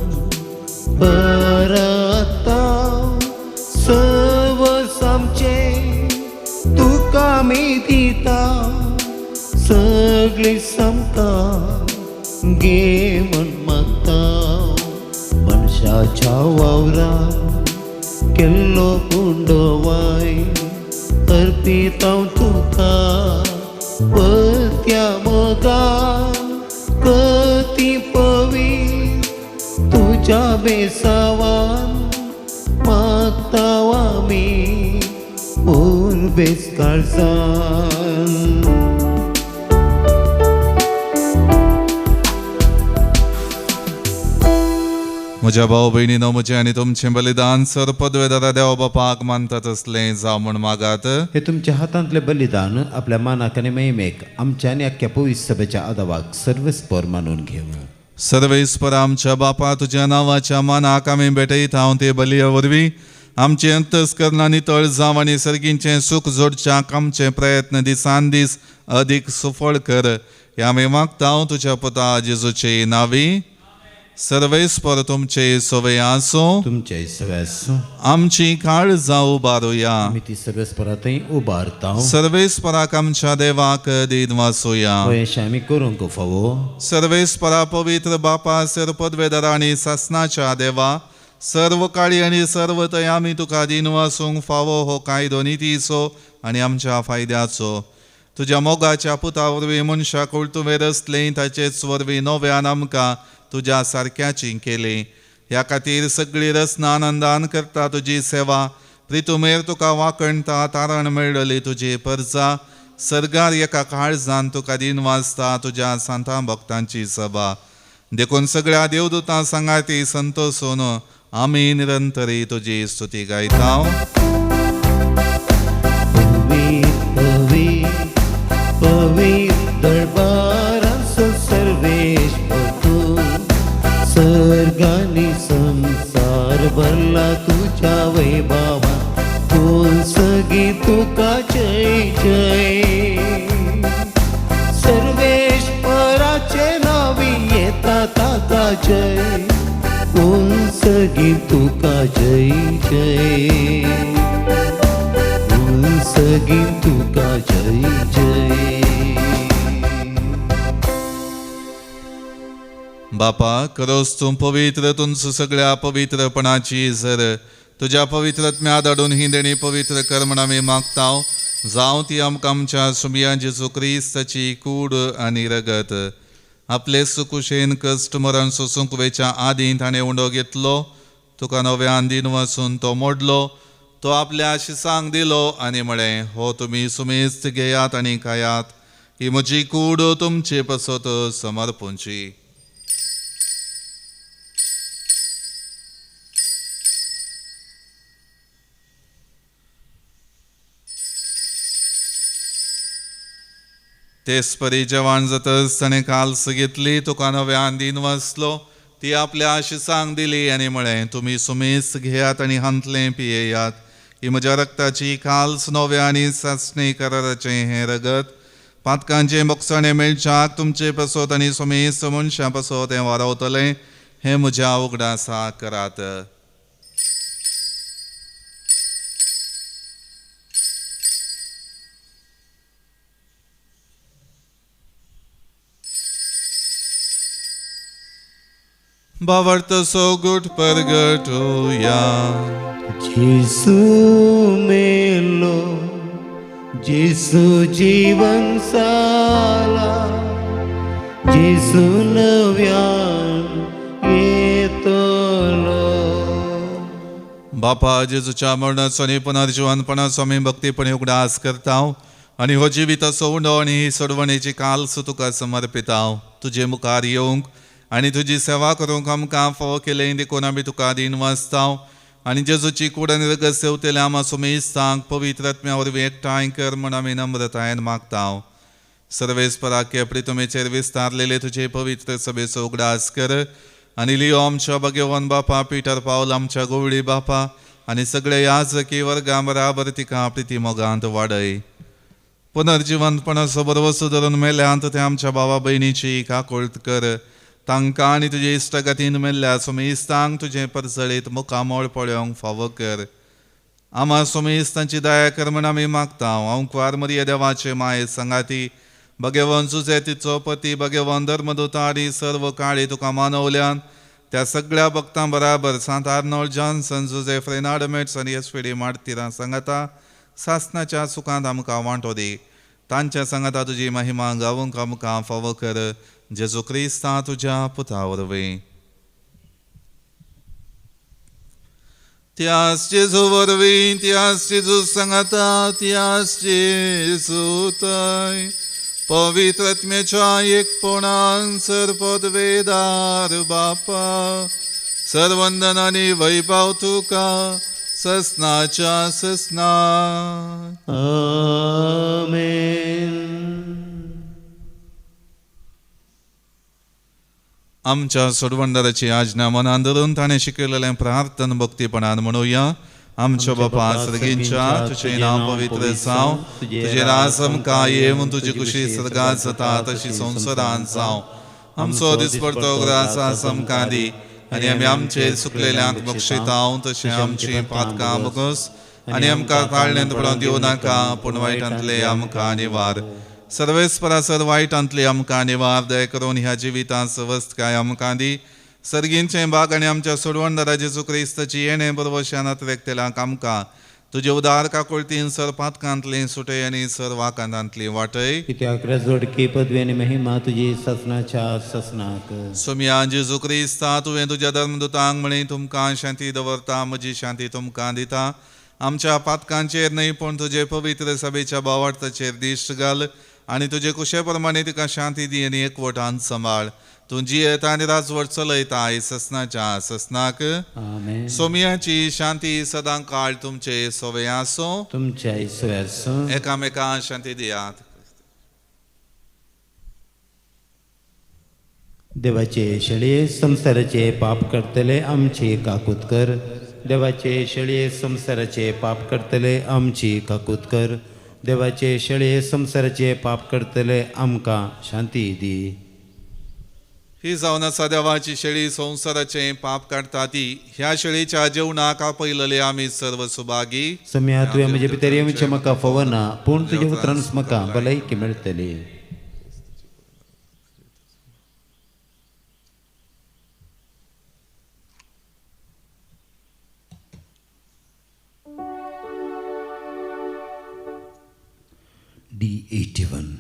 परता सर्वस आमचे तुका मी दिता सगळी समता घे म्हण मागता. मनशाच्या वावरा केल्लो कुंडवाय अर्पिता तुका परत्या मोगा कती पवी तुझ्या बेसावान मागता आमी बेस काळजान. म्हज्या भाव भयणीनो म्हजें आनी तुमचें बलिदान सर पदवेदारा देवा बापाक मानतात असलें जावं म्हण मागात. हे तुमच्या हातांतले बलिदान आपल्या मानाक आनी महिमेक आमच्या आनी अख्ख्या पवित्र सभेच्या आदावाक सर्वस्पर मानून घेवं. सर्वेस्पर आमच्या बापा तुज्या नांवाच्या मानाक आमी भेटयता हांव ते बलये वरवीं आमचे अंतस्करणां नितळ जावं आनी सर्गींचें सूख जोडच्याक आमचे प्रयत्न दिसान दीस अदीक सुफळ कर. हे आमी मागता हांव तुज्या पुता जेजूचे नांवी. सर्वेस्पर तुमचे सोवे आसो तुमचे सवे आसूं आमची काळ जावं उबारुया. आमी ती सर्वस्परांतय उबारता. सर्वेस्पराक आमच्या देवाक दिन वासुया. अशें आमी करूंक फावो. सर्वेस्परा पवित्र बापा सर पदवेदारा आनी सासणाच्या देवा सर्व काळी आनी सर्व थंय आमी तुका दिन वासूंक फावो हो कायदो नितीचो आनी आमच्या फायद्याचो. तुज्या मोगाच्या पुता वरवीं मनशाक उलतुवेर असलें ताचेच वरवीं नव्यान आमकां तुज्या सारक्याची केली. ह्या खातीर सगळी रसना आनंदान करता तुजी सेवा. प्रितुमेर तुका वाकणटा तारण मेळ्ळली तुजी परजा. सर्गार एका काळजान तुका दिन वाजता तुज्या सांता भक्तांची सभा. देखून सगळ्या देवदूतां सांगाती संतोषून आमी निरंतरी तुजी स्तुती गायता. पवित्र दरबारांचो सर्वेश्वर तू सर्गानी संसार भरला तुझ्या वैभवा बोल सगी तुका जय जय सर्वेश्वराचे नावी येता ताका जय बोल सगी तुका जय जय बोल सगी तुका जय जय बापा करोस तूं पवित्र तुमच सगळ्या पवित्रपणाची झर तुझ्या पवित्रत्म्यात आडून ही देणी पवित्र कर म्हण आमी मागताव जावं ती आमकां आमच्या सुमया जेजू क्रिस्ताची कूड आनी रगत आपले सुकुशेन कश्ट मरण सोसूंक वेच्या आदीं ताणें उंडो घेतलो तुका नव्यान दिन वचून तो मोडलो तो आपल्या आशिसांक दिलो आनी म्हळें हो तुमी सुमेस्त घेयात आनी खायात ही म्हजी कूड तुमचे पसत समर्पूंची तेच परी जेवण जातच ताणें काल्स घेतली तुका नव्यान दिन वचलो ती आपल्या आशिसांक दिली आनी म्हळें तुमी सुमेस्त घेयात आनी हांतलें पियेयात ही म्हज्या रक्ताची काल्स नव्या आनी सासणी कराराचें हें रगत पातकांचें मोगसाणें मेळच्याक तुमचे पसत आनी सुमेस्त मनशां पसत हें वारवतलें हें म्हज्या उगडासा करात बावर्त सो गुट परगट होया जेसू मेलो जेसू जीवन साला जेसू नव्यान येतलो बापा जेजूच्या मरणाचो आनी पुनर्जीवनपणाचो आमी भक्तीपणी उगडास करताव आनी हो जिविताचो उंडो आनी ही सोडवणेची काल्स तुका समर्पिताव तुजे मुखार येवंक आनी तुजी सेवा करूंक आमकां फोव केलें देखून आमी तुका दिन वाचताव आनी जेजूची कूड आनी रगत सेवतले आमा सुमेस्तांक पवित्रत्म्या वरवीं एकठांय कर म्हण आमी नम्रतायेन मागताव सर्वेस्पराके प्रितुमेचेर विस्तारलेले तुजे पवित्र सभेचो उगडास कर आनी लियो आमच्या भगवान बापा पिटर पावल आमच्या गोवळी बापा आनी सगळे याजकी वर्गां बराबर तिका प्रिती मोगांत वाडय पुनर्जीवनपणाचो बरो वस्तू धरून मेल्यांत ते आमच्या भावा भयणीची काकुळट कर तांकां आनी तुजे इश्टगतीन मेल्ल्या सुमेस्तांक तुजें परसळीत मुखामोळ पळोवंक फावो कर आमा सुमेस्तांची दया कर म्हण आमी मागतां ओंकार मरिया देवाचे माये संगाती भगवान जुजे तिचो पती भगवान धर्मदूता आनी सर्व काळी तुका मानवल्यान त्या सगळ्या भक्तां बराबर सांत आर्नोल्ड जॉन्सन जुजे फ्रेनाडमेट्स आनी एसफेडी मार्तिरां सांगाता सासणाच्या सुखांत आमकां वांटो दी तांच्या सांगाता तुजी महिमा गावूंक आमकां फावो कर जेजू क्रिस्ता तुज्या पुता वरवीं त्याच जेजू वरवीं त्याच जेजू सांगाता त्याच जेजू थंय पवित्रत्म्याच्या एकपणान सर्पदवेदार बापा सर्वंदन आनी वैभव तुका ससनाच्या ससना आमेन आमच्या सोडवंडराची आज्ञा मनान धरून ताणें शिकयलेलें प्रार्थन भक्तीपणान म्हणुया आमच्या बापा सर्गींच्या तुजें नांव पवित्र जावं तुजें राज आमकां येवं तुजी कुशी सर्गांत जाता तशी संवसारांत जावं आमचो दिसपडटो ग्रास आमकां दी आनी आमी आमचे सुकलेल्यांक बक्षिताव तशें आमची पातकां बगस आनी आमकां ताळण्यांत पडोवन दिवं नाका पूण वायटांतले आमकां निवार सर्वेस्परासर वायटांतली आमकां निवार दय करून ह्या जिवितांत सवस्तकाय आमकां दी सर्गींचें भाग आनी आमच्या सोडवणदारा जेजू क्रिस्ताची येणें बरोवशानात व्यक्तेल्यांक आमकां तुजे उदार काकुळतीन सर पातकांतली सुटय आनी सर वाकांतांतली वाटय कित्याक जोडकी पदवी आनी महिमा तुजी ससनाच्या ससनाक सोम्या जेजू क्रिस्ता तुवें तुज्या धर्मदुतांक म्हणी तुमकां शांती दवरता म्हजी शांती तुमकां दिता आमच्या पातकांचेर न्हय पूण तुजे पवित्र सभेच्या भावार्थाचेर दिश्ट घाल आनी तुजे कुशे प्रमाणे तिका शांती दी आनी एकवटान सांबाळ तूं जियेता आनी राजवट चलयता आयज ससनाच्या ससनाक आमेन सोम्याची शांती सदां काळ तुमचे सोवे आसूं तुमच्या इसव्यास एकामेकांक शांती दियात देवाचे शेळये संसाराचे पाप करतले आमची काकूत कर. देवाचे शेळये संसाराचे पाप करतले आमची काकूत कर. देवाचे शेळये संसाराचे पाप करतले आमकां शांती दी. ही जावन आसा देवाची शेळी संसाराचे पाप काडटा ती. ह्या शेळीच्या जेवणाक आपयलेले आमी सर्व सुभागी. सम्या तुवें म्हजे भितर येवचें म्हाका फवना, पूण तुज्या उतरांच म्हाका भलायकी मेळटली. D81.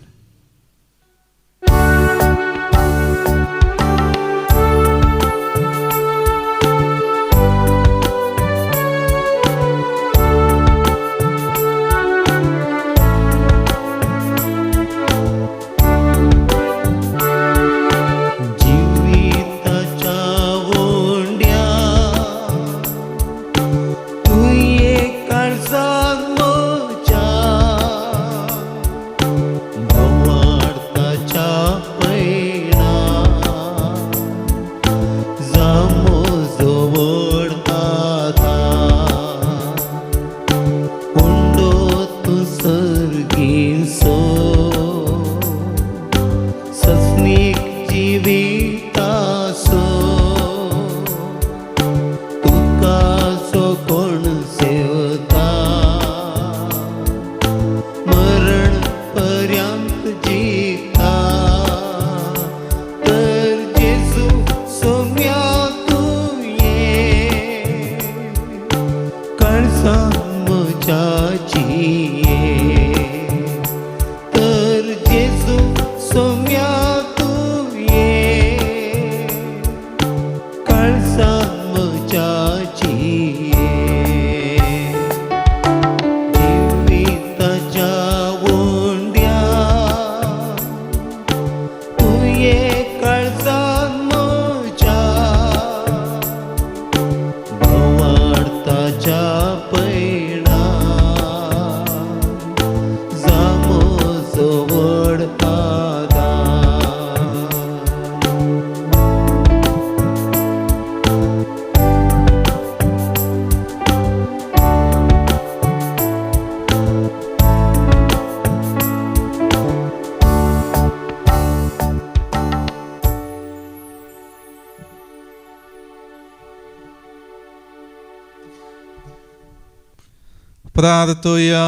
प्रार्थुया.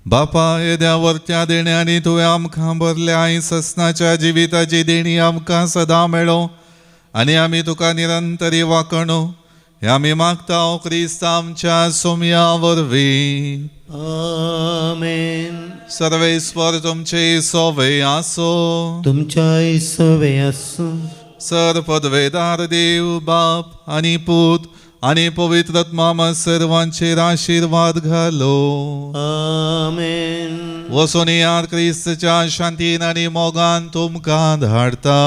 बापा, येद्यावर त्या देण्यांनी तुवें आमकां भरल्या आई ससनाच्या जिविताची देणी आमकां सदां मेळो आनी आमी तुका निरंतरी वाकणू. हे आमी मागता ओ क्रिस्त आमच्या सोम्या वरवीं. आमेन. सर्वेस्वर तुमचे सोवे आसो. तुमच्या सोवे आसूं. सर्वपदवेदार देव बाप आनी पूत आनी पवित्रात्मा सर्वांचेर आशीर्वाद घालो. आमेन. वचून याद क्रिस्तच्या शांतीन आनी मोगान तुमकां धाडटा.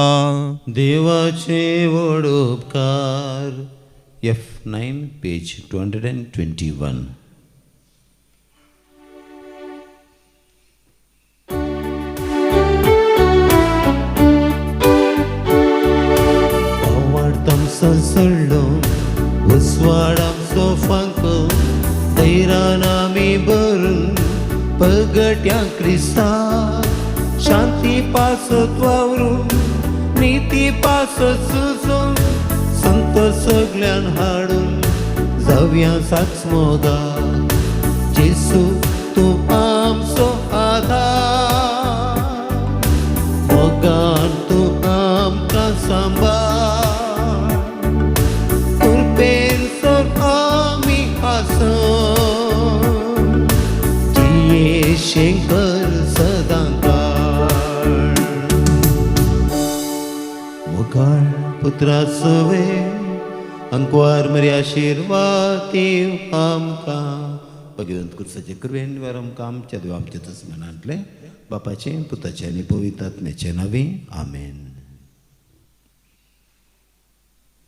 देवाचे व्हड उपकार. F9 page 221. सडलो वसवाडाम सोफांको दैरान आमी भरून पगट्या क्रिस्ता शांती पासत वावरून नीती पासत सुजून संत सगळ्यान हाडून जावया साच मोगा. जेसू तूं आमचो आधार, मोगान तूं आमकां सांबाळ. कृपेन सर आमी आसूं जिये शेंकर सदां काळ. मोगाळ पुत्रा सवे अंकवार मरी आशीर्वाद देव आमकां भगवंत कुर्साचे कृपेन वर आमकां आमच्या देव आमच्या तस मनांतले बापाचें पुताचें आनी पवित्र आत्म्याचें नांवी. आमेन.